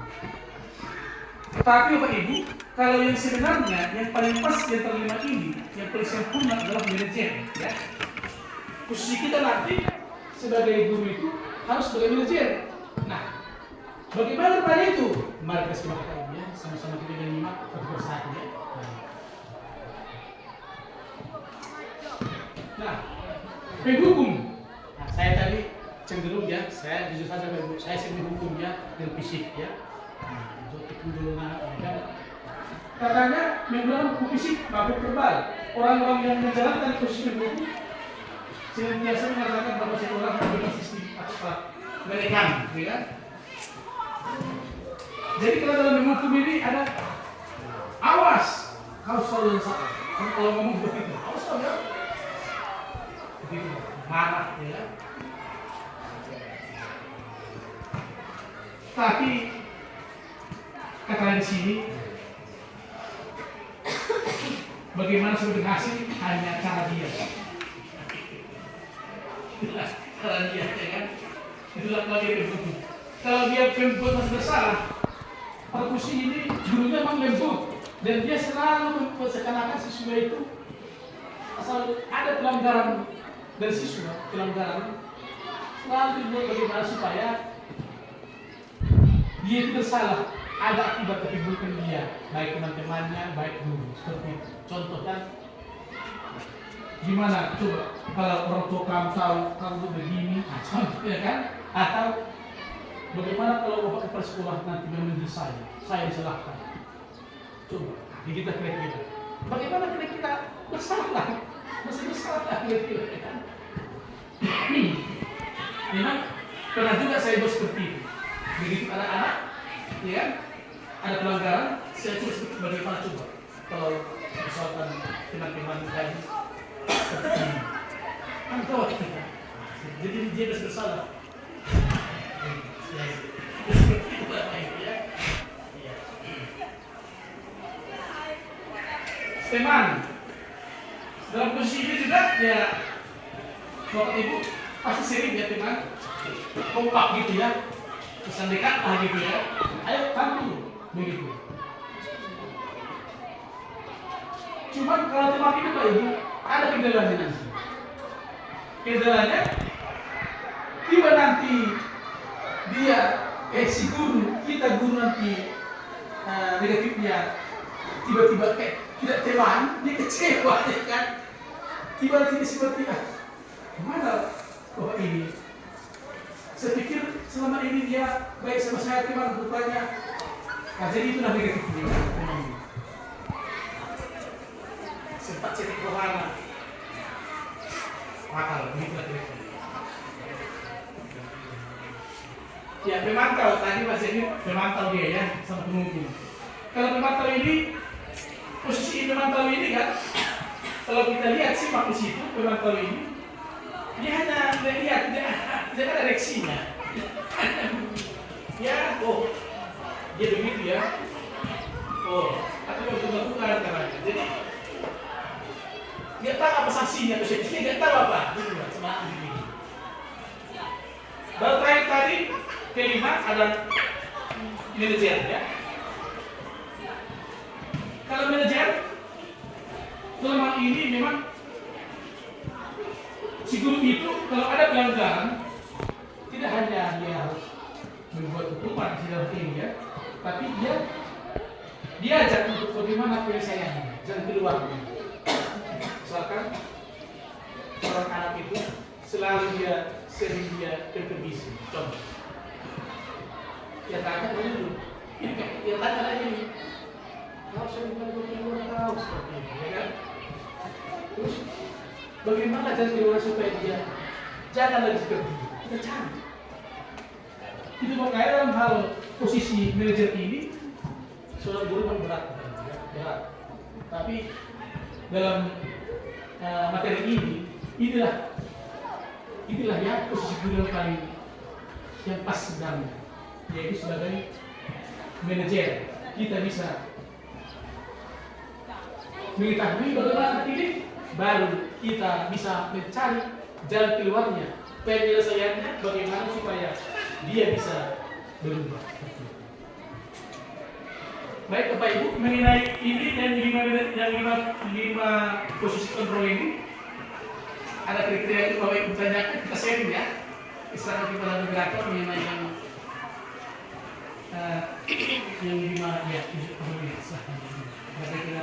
Tapi Bapak Ibu, kalau yang sebenarnya yang paling pas yang terlima ini, yang paling sempurna adalah manajer, ya. Posisi kita nanti sebagai guru itu harus sebagai manajer. Nah, bagaimana pada itu? Mari kita simak ini ya, sama-sama kita menyimak satu persatu ya. Nah, penghukum. Nah, saya tadi cenderung ya, saya jujur saja saya sering hukum ya dengan fisik ya. Nah, itu dulu ya. Katanya menggunakan buku fisik mabuk verbal. Orang-orang yang menjalankan posisi hukum senantiasa mengatakan bahwa seorang menggunakan sistem atau menekan, ya kan? Jadi kalau dalam menghukum ini ada awas, kau selalu yang salah. Kalau ngomong begitu, awas kau ya. Begitu, marah, ya kan? Tapi kata di sini, bagaimana sudah berhasil hanya cara dia. Itulah cara dia, ya kan? Itulah kalau dia pembunuh. Kalau dia pembunuh masih bersalah, pada posisi ini gurunya memang lembut dan dia selalu seakan-akan siswa itu asal ada pelanggaran dari siswa, pelanggaran selalu dibuat bagaimana supaya dia itu bersalah, ada akibat keburukan dia, baik teman-temannya, baik guru. Seperti itu. Contoh kan, gimana coba kalau orang tua kamu tahu kamu begini, contohnya kan, atau bagaimana kalau bapak kepala sekolah nanti menuduh saya disalahkan. Coba, kita kira-kira, bagaimana kira-kira bersalah, masih bersalah kira-kira kan? Memang pernah juga saya buat seperti itu. Begitu anak-anak, ya, ada pelanggaran, saya coba seperti bagaimana coba kalau misalkan teman-teman tadi seperti ini, kan tahu kita, jadi dia harus bersalah. Seperti itu ya. Teman, dalam posisi ini juga ya, bapak ibu pasti sering ya teman, kompak gitu ya. Pesan dekat lah gitu ya, ayo bantu begitu. Cuman kalau teman itu Pak Ibu ada kendalanya nanti. Kendalanya tiba nanti dia si guru kita guru nanti negatifnya tiba-tiba kayak tidak teman dia kecewa ya kan. Tiba-tiba seperti mana kok ini? Saya pikir selama ini dia baik sama saya teman rupanya. Nah, jadi itulah negatifnya. Sempat cetek rohana. Akal, begitulah kira-kira. Ya, pemantau tadi Mas ini pemantau dia ya sama penghukum. Kalau pemantau ini posisi pemantau ini kan, kalau kita lihat simak di situ pemantau ini. Dia hanya melihat, dia ada reaksinya. Ya, oh, dia begitu ya. Oh, atau betul-betul caranya. Jadi, dia tahu apa sanksinya, dia tidak tahu apa. Cuma begini. Baru terakhir tadi, kelima ada manajer ya. Kalau manajer, selama ini memang si guru itu kalau ada pelanggaran tidak hanya dia harus membuat hukuman sidang ini ya, tapi dia diajak untuk bagaimana penyelesaiannya, jangan keluar. Misalkan seorang anak itu selalu sering dia terkebisi, contoh. Dia tanya dulu, dia tanya lagi, kalau saya bukan guru tahu seperti ini, ya kan? Terus bagaimana cara keluar supaya dia jangan lagi seperti itu? Kita cari. Itu makanya dalam hal posisi manajer ini seorang guru memang berat, ya, berat. Tapi dalam materi ini, inilah ya posisi guru yang paling yang pas sebenarnya, yaitu sebagai manajer. Kita bisa mengetahui bagaimana ini, baru kita bisa mencari jalan keluarnya, penyelesaiannya bagaimana supaya dia bisa berubah. Baik Bapak Ibu, mengenai ini yang lima posisi kontrol ini, ada kriteria itu Bapak Ibu tanyakan, kita sharing ya. Sekarang kita akan bergerak mengenai yang lima ya, posisi kontrol ini. Ada kira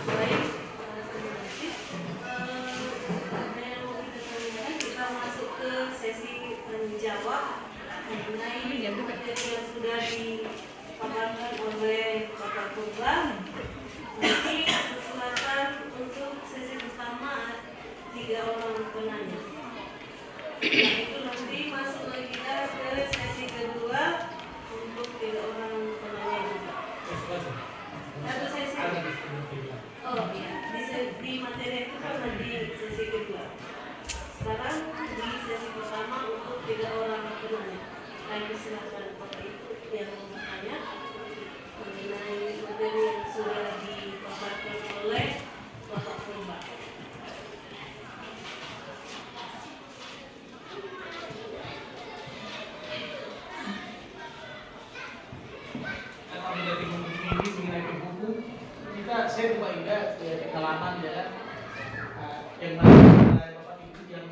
Baik, terima kasih. Ada yang mau kita tanyakan, kita masuk ke sesi tanya jawab mengenai materi yang sudah dipaparkan oleh Bapak Purba. Nanti kesempatan untuk sesi pertama 3 orang penanya. Nah, itu nanti masuk lagi kita ke sesi kedua untuk 3 orang penanya juga. Satu sesi. Oh iya, di materi itu kan di sesi kedua. Sekarang di sesi pertama untuk 3 orang penanya. Lagi silakan Bapak Ibu yang mau bertanya mengenai materi yang sudah dipaparkan oleh Bapak Purba. Kalau dari buku ini mengenai buku, saya coba ingat ya, pengalaman ya kan, yang mana Bapak Ibu yang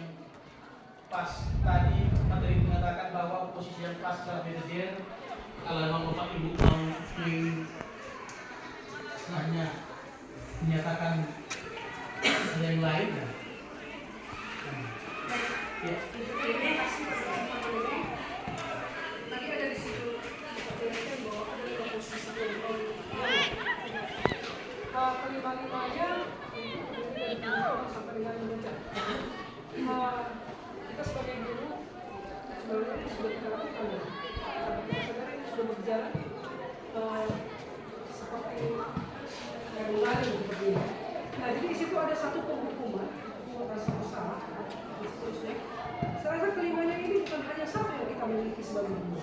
pas tadi materi mengatakan bahwa posisi yang pas dalam manajer, kalau memang Bapak Ibu mau istilahnya menyatakan yang lain ya. Ya. Tadi ada di situ disebutkan bahwa ada 5 posisi kontrol. Kelima-limanya dari guru sampai dengan manajer. Kita sebagai guru sebenarnya ini sudah kita lakukan ya. Kita sadar ini sudah berjalan seperti yang lain seperti ini. Nah, jadi di situ ada satu penghukuman rasa bersalah dan seterusnya. Saya rasa kelimanya ini bukan hanya satu yang kita miliki sebagai guru,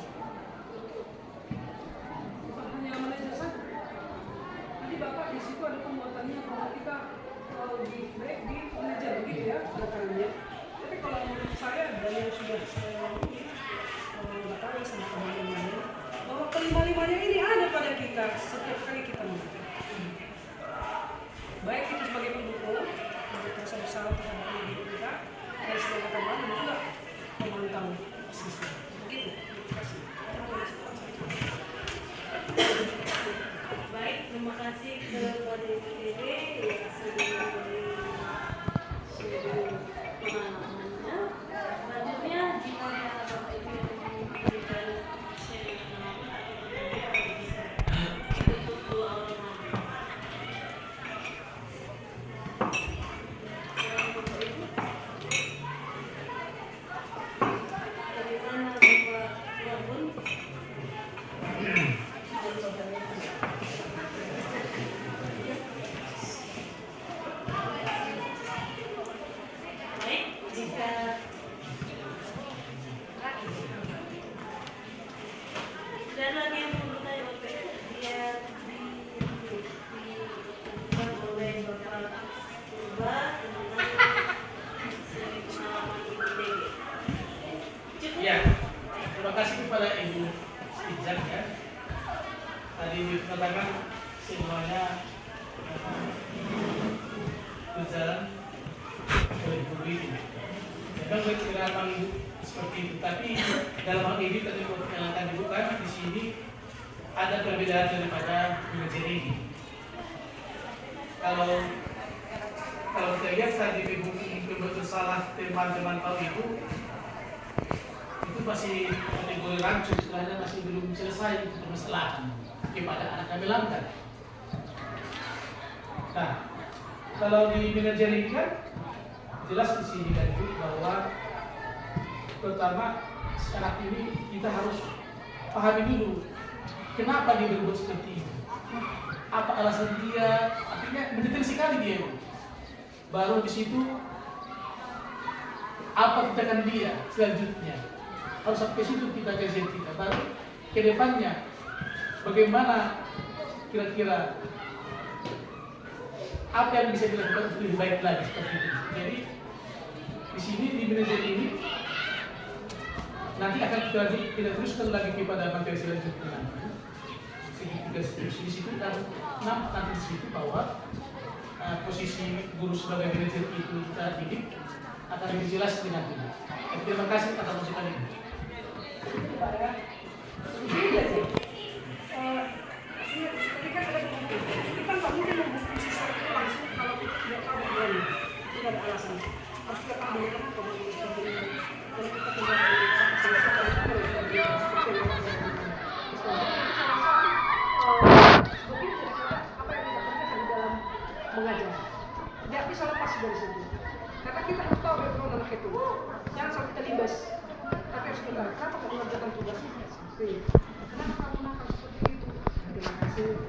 bukan hanya manajer saja. Nanti Bapak di situ ada pembuatannya bahwa kita di break di manajer begitu ya katakannya. Tapi kalau menurut saya dan yang sudah saya lalui, nggak tahu sama teman-teman lain, bahwa kelima-limanya ini ada pada kita setiap kali kita melakukan. Baik itu sebagai pendukung, sebagai rasa bersalah terhadap diri kita, dan sebagai teman juga memantau sisi. Begitu. Terima kasih. Baik, terima kasih kepada IPTD yang sudah memberi seluruh pengalamannya. Selanjutnya, jika ada Bapak Ibu yang ingin memberikan sharing pengalaman atau pertanyaan, bisa untuk 2 orang lagi. Bapak Ibu, bagaimana Bapak Wabun? Baik, jika dan lagi yang mempertanya Bapak Ibu, dia dibuat oleh Bapak Purba tentang seri pengalaman IPTD. Cukup? Ya, terima kasih kepada Ibu Ijak ya. Tadi dikatakan semuanya berjalan oleh guru ini. Memang berkira-kira hidup seperti itu. Tapi dalam hal ini tadi yang akan dibuka di sini ada perbedaan daripada manajer ini. Kalau saya lihat tadi Ibu bersalah teman-teman Pak Ibu itu masih kategori rancu, istilahnya masih belum selesai permasalahan kepada anak kami langgan. Nah, kalau di manajer ini kan jelas di sini kan Bu, bahwa pertama sekarang ini kita harus pahami dulu kenapa dia berbuat seperti itu, apa alasan dia, artinya mendetail sekali dia itu. Baru di situ apa tindakan dia selanjutnya, harus sampai situ kita kajian kita. Baru ke depannya bagaimana kira-kira apa yang bisa dilakukan untuk lebih baik lagi seperti itu. Jadi di sini di manajer ini nanti akan kita teruskan lagi kepada materi selanjutnya. Di situ kan nampak nanti di situ bahwa posisi guru sebagai manajer itu kita didik akan lebih jelas dengan ini. Terima kasih atas masukan ini. Pak ya. Begini aja. Ketika ada bukti, itu kan Pak mungkin membukti sesuatu langsung kalau tidak tahu bagaimana. Tidak ada alasan. Harus kita paham kenapa begini seperti ini. Kalau kita tinggal di selesai itu kalau kita seperti yang apa yang kita kerjakan di dalam mengajar. Tidak bisa lepas dari situ. Karena kita harus tahu background anak itu. Jangan sampai terlibat. Tapi harus kita kenapa kamu mengerjakan tugas ini seperti itu. Kenapa kamu nakal seperti itu? Terima kasih.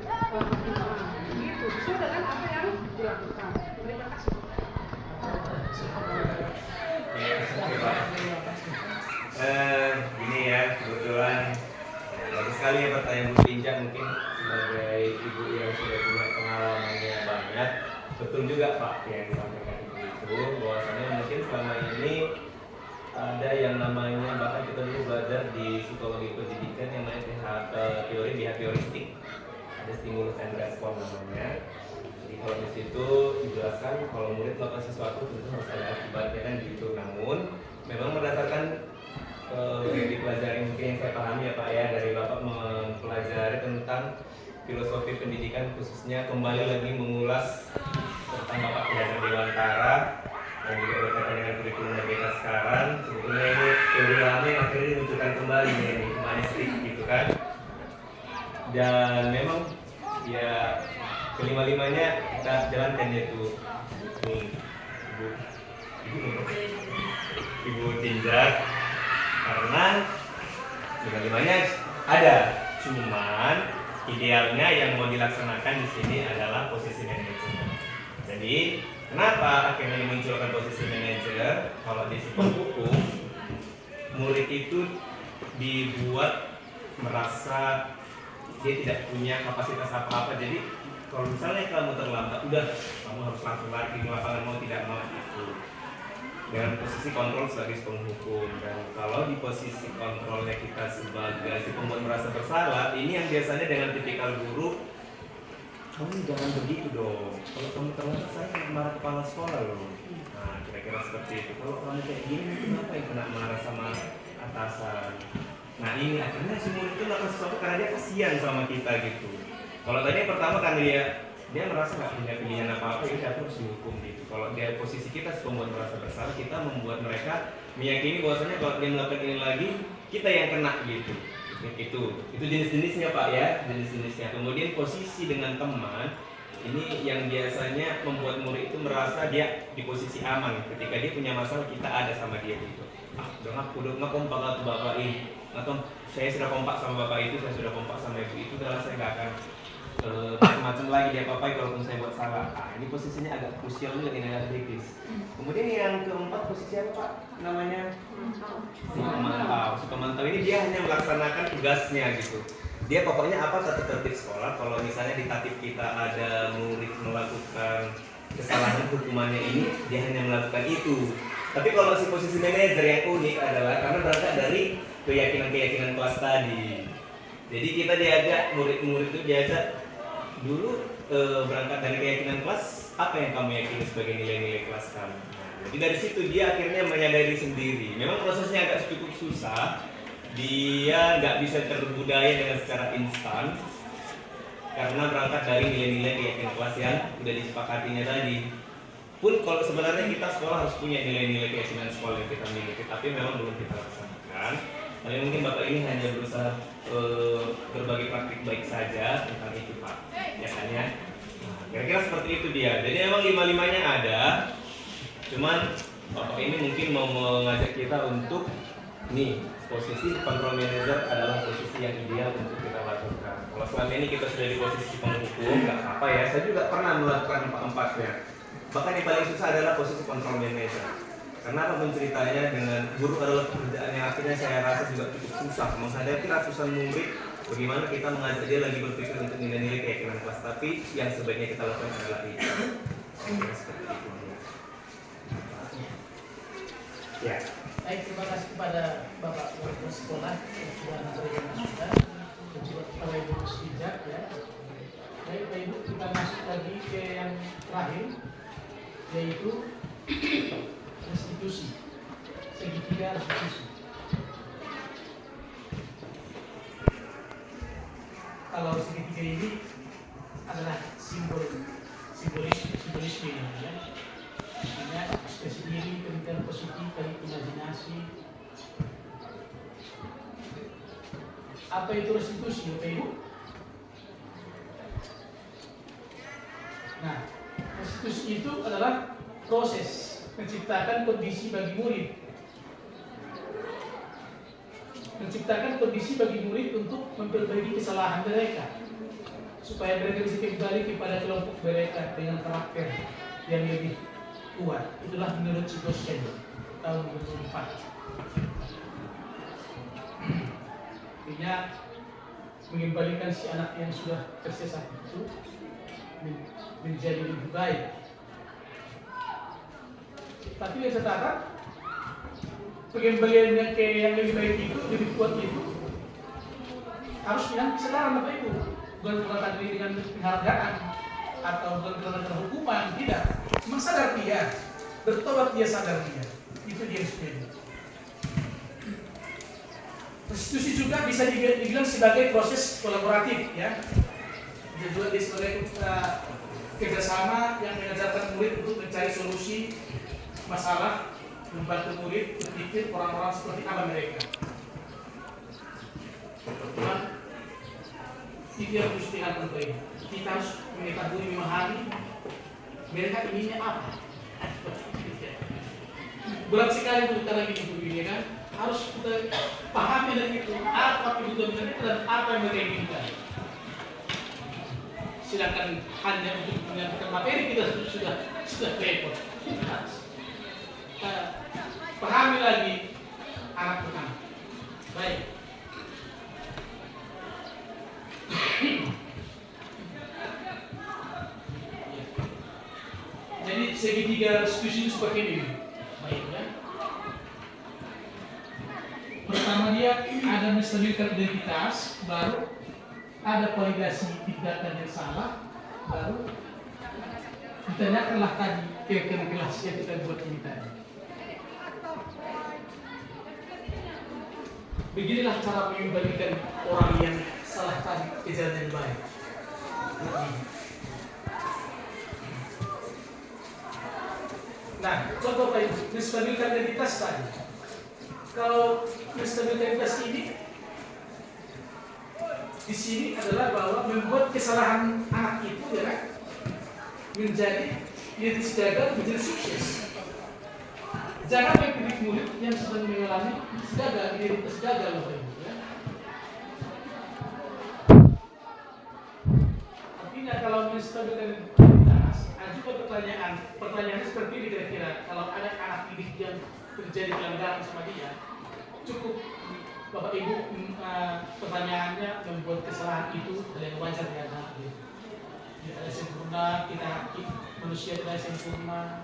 Gitu. Sesuai dengan apa yang dilakukan. Terima kasih. Gini ya, kebetulan bagus sekali ya pertanyaan Bu Pinja, mungkin sebagai ibu yang sudah punya pengalamannya banyak. Betul juga Pak yang disampaikan itu, bahwasanya mungkin selama ini ada yang namanya, bahkan kita dulu belajar di psikologi pendidikan yang namanya teori behavioristik, ada stimulus and response namanya. Jadi kalau di situ dijelaskan kalau murid melakukan sesuatu tentu harus ada akibatnya kan gitu. Namun memang berdasarkan yang dipelajari mungkin yang saya pahami ya Pak ya, dari Bapak mempelajari tentang filosofi pendidikan, khususnya kembali lagi mengulas tentang Bapak belajar Dewantara yang juga berkaitan dengan kurikulum merdeka sekarang. Sebetulnya ini teori lama yang akhirnya dimunculkan kembali nih, humanistik gitu kan. Dan memang ya kelima-limanya kita jalankan yaitu Ibu Tinja, karena lima-limanya ada, cuman idealnya yang mau dilaksanakan di sini adalah posisi manajer. Jadi kenapa akhirnya dimunculkan posisi manajer? Kalau di psikologi hukum, murid itu dibuat merasa dia tidak punya kapasitas apa-apa. Jadi kalau misalnya kamu terlambat, udah kamu harus langsung lagi ke lapangan mau tidak mau itu. Dengan posisi kontrol sebagai penghukum, dan kalau di posisi kontrolnya kita sebagai si pembuat merasa bersalah, ini yang biasanya dengan tipikal guru, kamu jangan begitu dong, kalau kamu terlambat saya kena marah kepala sekolah loh. Nah kira-kira seperti itu. Kalau kamu kayak gini kenapa yang kena marah sama atasan? Nah ini akhirnya si murid itu melakukan sesuatu karena dia kasihan sama kita gitu. Kalau tadi yang pertama kan dia merasa nggak punya pilihan apa-apa, itu harus dihukum gitu. Kalau dia posisi kita pembuat merasa bersalah, kita membuat mereka meyakini bahwasanya kalau dia melakukan ini lagi, kita yang kena gitu. Itu jenis-jenisnya Pak ya, jenis-jenisnya. Kemudian posisi dengan teman, ini yang biasanya membuat murid itu merasa dia di posisi aman. Ketika dia punya masalah, kita ada sama dia gitu. Udah kompak atau bapak ini, atau saya sudah kompak sama bapak itu, saya sudah kompak sama ibu itu, udah saya nggak akan macam-macam lagi dia apa-apa kalaupun saya buat salah. Ini posisinya agak krusial juga, ini agak kritis. Kemudian yang keempat posisi apa Pak namanya? Si pemantau. Si pemantau ini dia hanya melaksanakan tugasnya gitu. Dia pokoknya apa tertib sekolah. Kalau misalnya di tatip kita ada murid melakukan kesalahan hukumannya ini, dia hanya melakukan itu. Tapi kalau si posisi manajer yang unik adalah karena berangkat dari keyakinan kelas tadi. Jadi kita diajak, murid-murid itu diajak dulu berangkat dari keyakinan kelas, apa yang kamu yakini sebagai nilai-nilai kelas kamu. Jadi dari situ dia akhirnya menyadari sendiri. Memang prosesnya agak cukup susah, dia nggak bisa terbudaya dengan secara instan karena berangkat dari nilai-nilai keyakinan kelas yang sudah disepakatinya tadi. Pun kalau sebenarnya kita sekolah harus punya nilai-nilai keyakinan sekolah yang kita miliki, tapi memang belum kita laksanakan. Tapi mungkin Bapak ini hanya berusaha berbagi praktik baik saja tentang itu Pak, biasanya. Nah, kira-kira seperti itu dia. Jadi memang lima-limanya ada, cuman Bapak ini mungkin mau mengajak kita untuk nih posisi control manager adalah posisi yang ideal untuk kita lakukan. Kalau selama ini kita sudah di posisi penghukum, nggak apa ya. Saya juga pernah melakukan empat-empatnya. Bahkan yang paling susah adalah posisi control manager. Karena apapun ceritanya, dengan guru adalah pekerjaan yang akhirnya saya rasa juga cukup susah menghadapi ratusan murid. Bagaimana kita mengajak dia lagi berpikir untuk nilai-nilai keyakinan kelas, tapi yang sebaiknya kita lakukan adalah itu. Seperti itu. Ya. Baik, terima kasih kepada Bapak Wakil Sekolah yang sudah memberikan masukan dan juga kepada Ibu Muslijak ya. Baik, Bapak Ibu, kita masuk lagi ke yang terakhir, yaitu restitusi, segitiga restitusi. Kalau segitiga ini adalah simbolisme ya. Artinya ekspresi diri, pemikiran positif, dari imajinasi. Apa itu restitusi, Bapak Ibu? Nah, restitusi itu adalah proses menciptakan kondisi bagi murid. Menciptakan kondisi bagi murid untuk memperbaiki kesalahan mereka, supaya mereka bisa kembali kepada kelompok mereka dengan karakter yang lebih kuat. Itulah menurut Cikosen tahun 2004. Artinya mengembalikan si anak yang sudah tersesat itu menjadi lebih baik. Tapi yang catatan, pengembaliannya ke yang lebih baik itu, lebih kuat itu harus dengan kesadaran Bapak Ibu, bukan berkata dengan penghargaan atau bukan dengan hukuman, tidak. Memang sadar dia, bertobat dia, sadar dia. Itu dia sebenarnya. Restitusi juga bisa dibilang sebagai proses kolaboratif, ya. Jadi juga dia sebagai kerjasama yang mengajarkan murid untuk mencari solusi masalah, membantu murid berpikir orang-orang seperti apa mereka. Teman, itu yang harus dilakukan Bapak Ibu. Kita harus mengetahui, memahami mereka inginnya apa. Berat sekali untuk kita lagi begini kan. Harus kita pahami dari itu apa kebutuhan mereka dan apa yang mereka inginkan. Silakan hanya untuk menyampaikan materi kita sudah repot. Pahami lagi anak pertama. Baik. Jadi segitiga restitusi seperti ini. Baik ya. Pertama dia ada menstabilkan identitas, baru ada validasi tindakan yang salah, baru ditanyakanlah tadi keyakinan kelas yang kita buat ini tadi. Beginilah cara mengembalikan orang yang salah tadi ke jalan yang baik. Nah, contoh Pak Ibu, menstabilkan identitas tadi. Kalau menstabilkan identitas ini, di sini adalah bahwa membuat kesalahan anak itu ya, menjadi identitas gagal menjadi sukses. Jangan mengkritik murid yang sedang mengalami gagal, identitas gagal Bapak Ibu ya. Artinya kalau menstabilkan identitas, ada juga pertanyaan seperti ini kira-kira, kalau ada anak didik yang terjadi pelanggaran sama dia, cukup Bapak Ibu pertanyaannya membuat kesalahan itu yang wajar di anak gitu. Tidak ada sempurna, kita manusia tidak sempurna,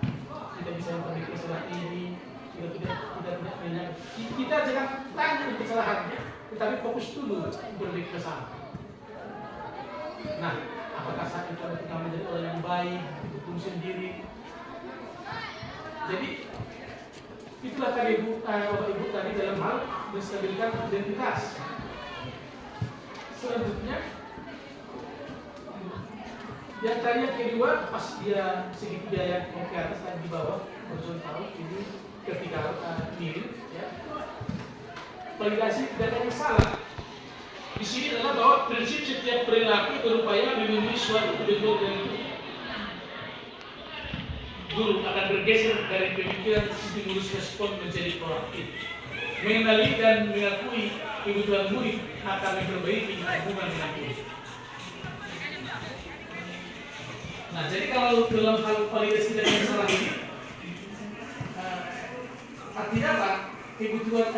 kita bisa memperbaiki kesalahan ini, kita tidak banyak. Kita jangan tanya kesalahannya, tetapi fokus dulu memperbaiki kesalahan. Nah, apakah saat itu kita menjadi orang yang baik, hukum sendiri? Jadi itulah tadi Bapak Ibu tadi dalam hal menstabilkan identitas. Selanjutnya, yang tadi yang kedua pas dia segitiga yang ke atas dan di bawah horizontal ini vertikal miring ya. Validasi data yang salah. Di sini adalah bahwa prinsip setiap perilaku berupaya memenuhi suatu kebutuhan dari guru akan bergeser dari pemikiran stimulus respon menjadi proaktif. mengenali dan mengakui kebutuhan murid akan memperbaiki hubungan dengan murid. Nah, jadi kalau dalam hal validasi dan masalah ini, artinya apa? Kebutuhan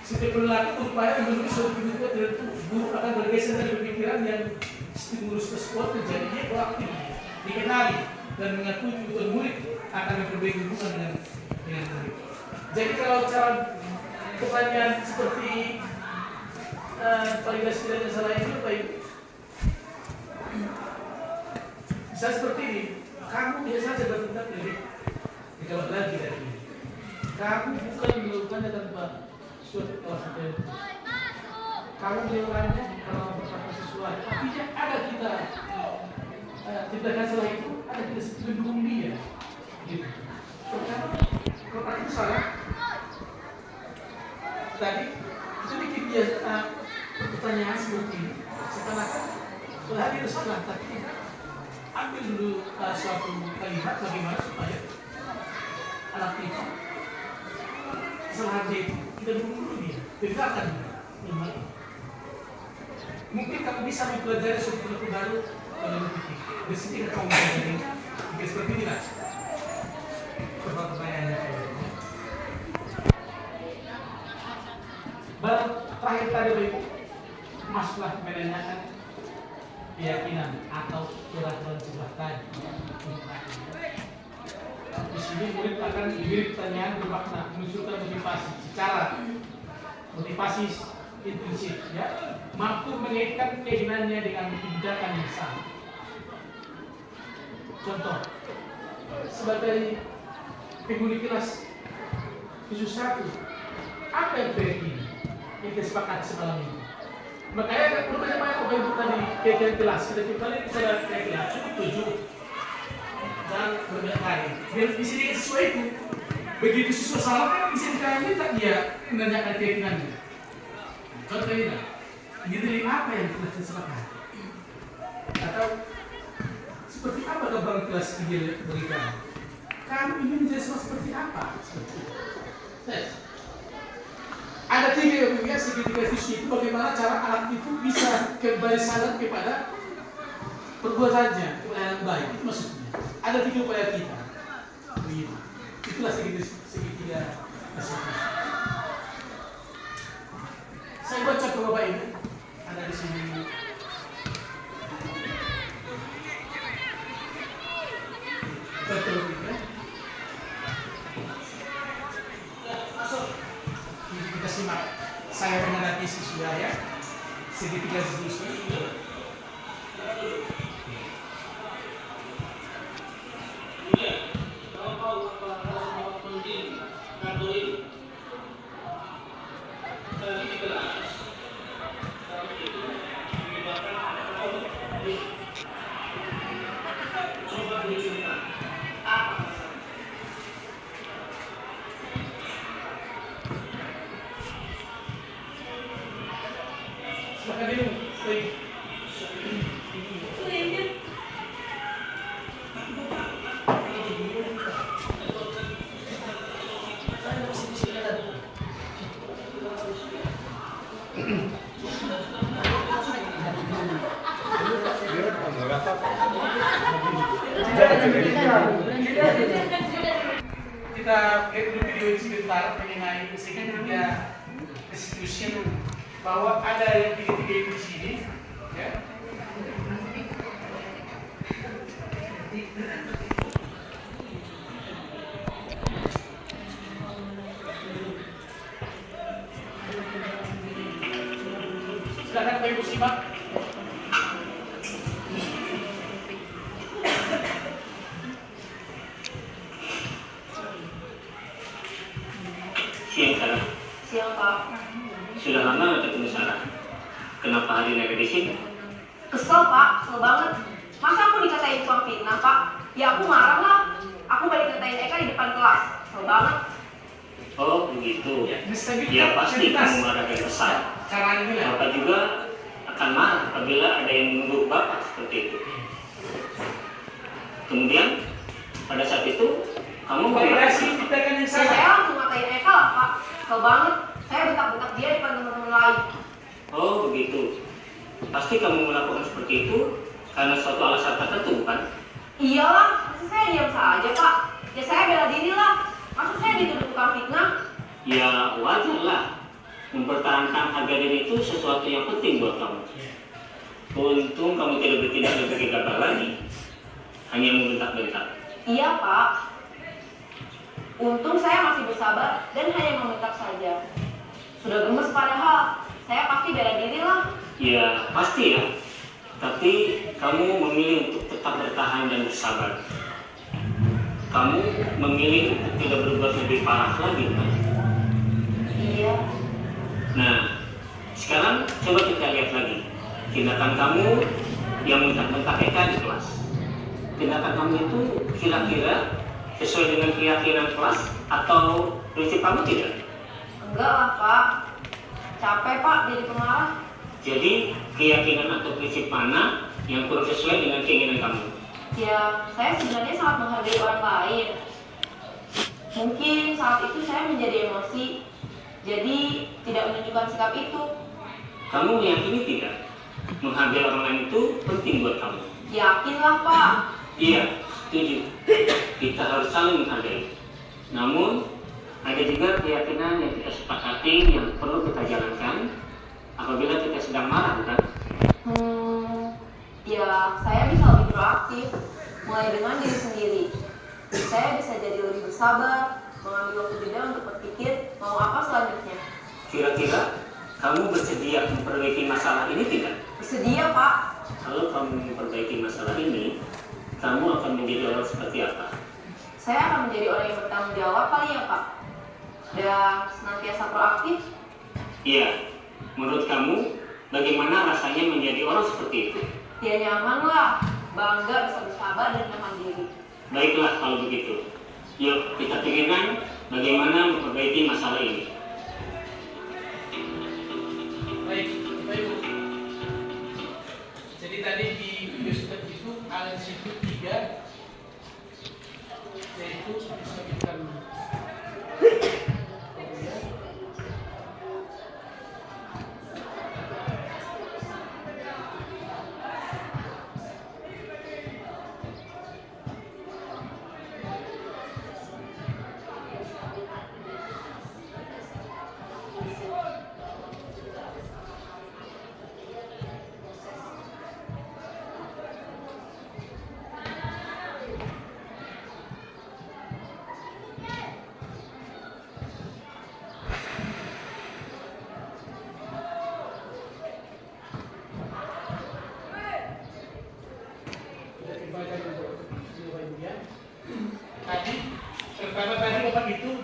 setiap perilaku berupaya memenuhi suatu kebutuhan tertentu. Guru akan bergeser dari pemikiran yang stimulus tersebut terjadinya proaktif, dikenali dan mengakui kebutuhan murid akan memperbaiki hubungan dengan murid. Jadi kalau cara pertanyaan seperti validasi dan masalah ini baik. Bisa seperti ini, kamu biasa saja bertindak dijawab lagi dari ini. Kamu bukan melakukannya tanpa suatu alasan tertentu. Kamu melakukannya karena berkata sesuatu. Artinya ada kita tindakan salah itu, ada kita mendukung dia. Gitu. Kalau itu salah, tadi itu bikin dia pertanyaan seperti ini. Setelah dia salah, tapi kita ambil dulu suatu kalimat bagaimana supaya anak itu kesalahan dia itu kita dukung dulu dia, dengarkan dia. Mungkin kamu bisa mempelajari suatu perilaku baru dalam titik. Di sini kamu mempelajari jika seperti ini lah. Pertanyaannya baru terakhir tadi Ibu masuklah menanyakan keyakinan atau peraturan sebelah tadi. Di sini murid akan diberi pertanyaan bermakna menunjukkan motivasi secara motivasi intensif, ya, mampu mengaitkan keinginannya dengan tindakan yang sama. Contoh, sebagai penghuni kelas khusus 1, apa yang terjadi yang disepakati semalam ini? Makanya perlu banyak untuk tadi kegiatan kelas kita kembali ke salah kelas cukup 7 dan berbanyak kali. Dan di sini sesuai itu, begitu siswa salah kan bisa minta dia menanyakan keyakinannya. Contoh ini, detail apa yang telah disepakati? Atau seperti apa gambaran kelas ideal bagi kamu? Kamu ingin menjadi seperti apa? Seperti itu. Ada 3 ya, segitiga visi itu bagaimana cara anak itu bisa kembali sadar kepada perbuatannya, kepada yang baik. Itu maksudnya. Ada 3 upaya kita. Begitu. Itulah segitiga visi. Saya baca ke Bapak Ibu. Ada di sini. Betul ya. Masuk. Kita simak. Saya menghadapi siswa ya. Segitiga siswa. Kita lihat dulu video ini sebentar mengenai segitiga restitution, bahwa ada yang tiga-tiga di sini, ya. Silakan Bapak Ibu simak. Siang Sarah. Siang Pak. Sudah lama nggak ketemu Sarah. Kenapa hari ini ada di sini? Kesel Pak, kesel banget. Masa aku dikatain tukang fitnah Pak? Ya aku marah lah. Aku balik katain Eka di depan kelas. Kesel banget. Oh begitu. Ya, pasti kamu marah dan kesal. Bapak juga akan marah apabila ada yang menuduh Bapak seperti itu. Kemudian pada saat itu kamu validasi tindakan yang Saya salah. langsung ngatain Eka lah Pak. Kesel banget, saya bentak-bentak dia depan teman-teman lain. Oh begitu. Pasti kamu melakukan seperti itu karena suatu alasan tertentu, bukan? Iyalah, masa saya diam saja Pak? Ya saya bela diri lah. Masa saya dituduh tukang fitnah? Ya wajar lah. Mempertahankan harga diri itu sesuatu yang penting buat kamu. Untung kamu tidak bertindak lebih gegabah lagi, hanya membentak-bentak. Iya Pak. Untung saya masih bersabar dan hanya membentak saja. Sudah gemes padahal, saya pasti bela diri lah. Ya pasti ya. Tapi kamu memilih untuk tetap bertahan dan bersabar. Kamu memilih untuk tidak berbuat lebih parah lagi, kan? Iya. Nah, sekarang coba kita lihat lagi tindakan kamu yang bentak-bentak Eka di kelas. Tindakan kamu itu kira-kira sesuai dengan keyakinan kelas atau prinsip kamu tidak? Enggak lah Pak. Capek Pak jadi pemarah. Jadi keyakinan atau prinsip mana yang kurang sesuai dengan keinginan kamu? Ya, saya sebenarnya sangat menghargai orang lain. Mungkin saat itu saya menjadi emosi, jadi tidak menunjukkan sikap itu. Kamu meyakini tidak? Menghargai orang lain itu penting buat kamu. Yakinlah Pak. Iya, setuju. Kita harus saling menghargai. Namun, ada juga keyakinan yang kita sepakati yang perlu kita jalankan apabila kita sedang marah, bukan? Ya saya bisa lebih proaktif, mulai dengan diri sendiri. Saya bisa jadi lebih bersabar, mengambil waktu jeda untuk berpikir mau apa selanjutnya. Kira-kira kamu bersedia memperbaiki masalah ini tidak? Bersedia Pak. Kalau kamu memperbaiki masalah ini, kamu akan menjadi orang seperti apa? Saya akan menjadi orang yang bertanggung jawab kali ya Pak. Dan senantiasa proaktif. Iya, menurut kamu bagaimana rasanya menjadi orang seperti itu? Ya nyaman lah, bangga bisa bersabar dan mandiri. Baiklah kalau begitu. Yuk kita pikirkan bagaimana memperbaiki masalah ini. Baik, Bapak Ibu. Jadi tadi di video step itu ada situ 3, yaitu disebutkan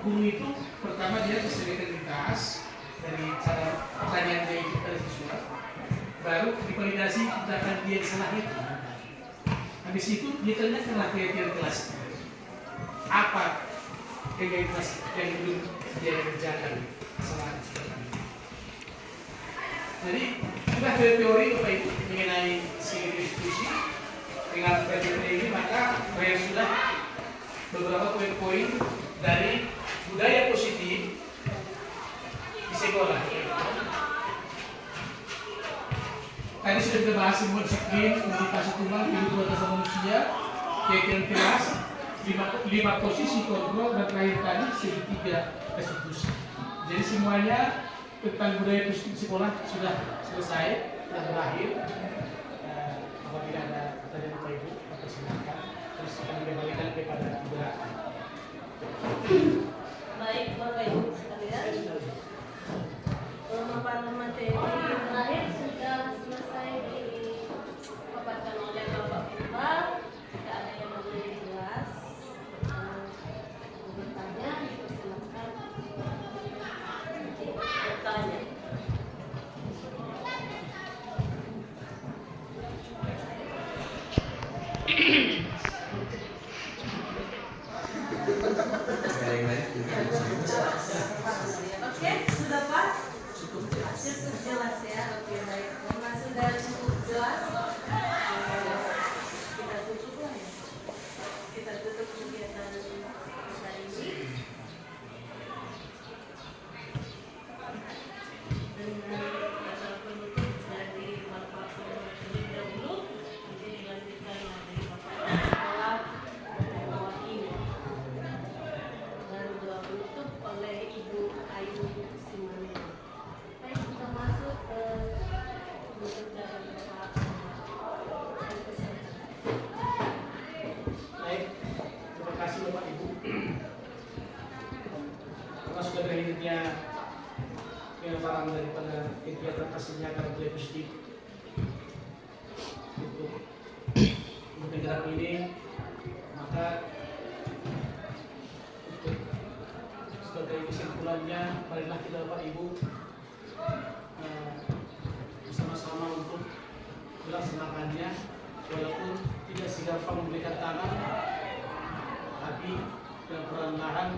guru itu pertama dia disediakan di tas dari cara pertanyaan dia itu dari siswa, baru divalidasi tindakan dia salah itu. Habis itu dia tanyakanlah keyakinan kelas apa keyakinan kelas yang belum dia kerjakan kesalahan seperti ini. Jadi sudah teori Bapak Ibu mengenai segi diskusi dengan teori ini, maka saya sudah beberapa poin-poin dari budaya positif di sekolah. Tadi sudah kita bahas semua disiplin, motivasi Tuhan, kehidupan asal manusia, keyakinan kelas, 5 posisi kontrol, dan terakhir tadi segitiga restitusi. Jadi semuanya tentang budaya positif di sekolah sudah selesai, sudah berakhir. Apabila ada pertanyaan Bapak Ibu, silakan. Terus akan dikembalikan kepada Ibu. Baik Bapak Ibu sekalian, pemaparan materi terakhir sudah selesai dipaparkan oleh Bapak Pimpa. Tidak ada yang lebih jelas. Mau bertanya, silakan bertanya. Oke, sudah pas? Cukup jelas ya. Oke, baik. Karena sudah cukup jelas, kita tutup lah ya. Kita tutup kegiatan kita ini. daripada kegiatan kasih nyata Jaya Positif untuk bergerak ini, maka untuk sebagai kesimpulannya, marilah kita Bapak Ibu bersama-sama untuk melaksanakannya, walaupun tidak segampang memberikan tangan, tapi dengan perlahan-lahan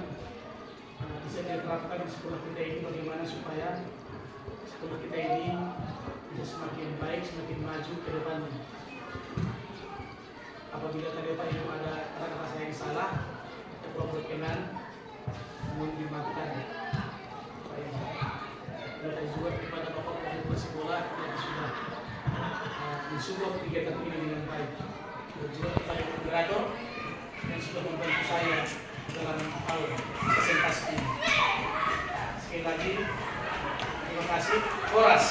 bisa diterapkan di sekolah kita ini bagaimana supaya sekolah kita ini bisa semakin baik, semakin maju ke depannya. Apabila tadi Pak Ibu ada kata-kata saya yang salah, kita berkenan mohon dimaafkan. Pak Ibu. Dan juga kepada Bapak Ibu sekolah yang sudah mensupport kegiatan ini dengan baik. Dan juga kepada moderator yang sudah membantu saya dalam hal presentasi ini. Sekali lagi, terima kasih. Koras.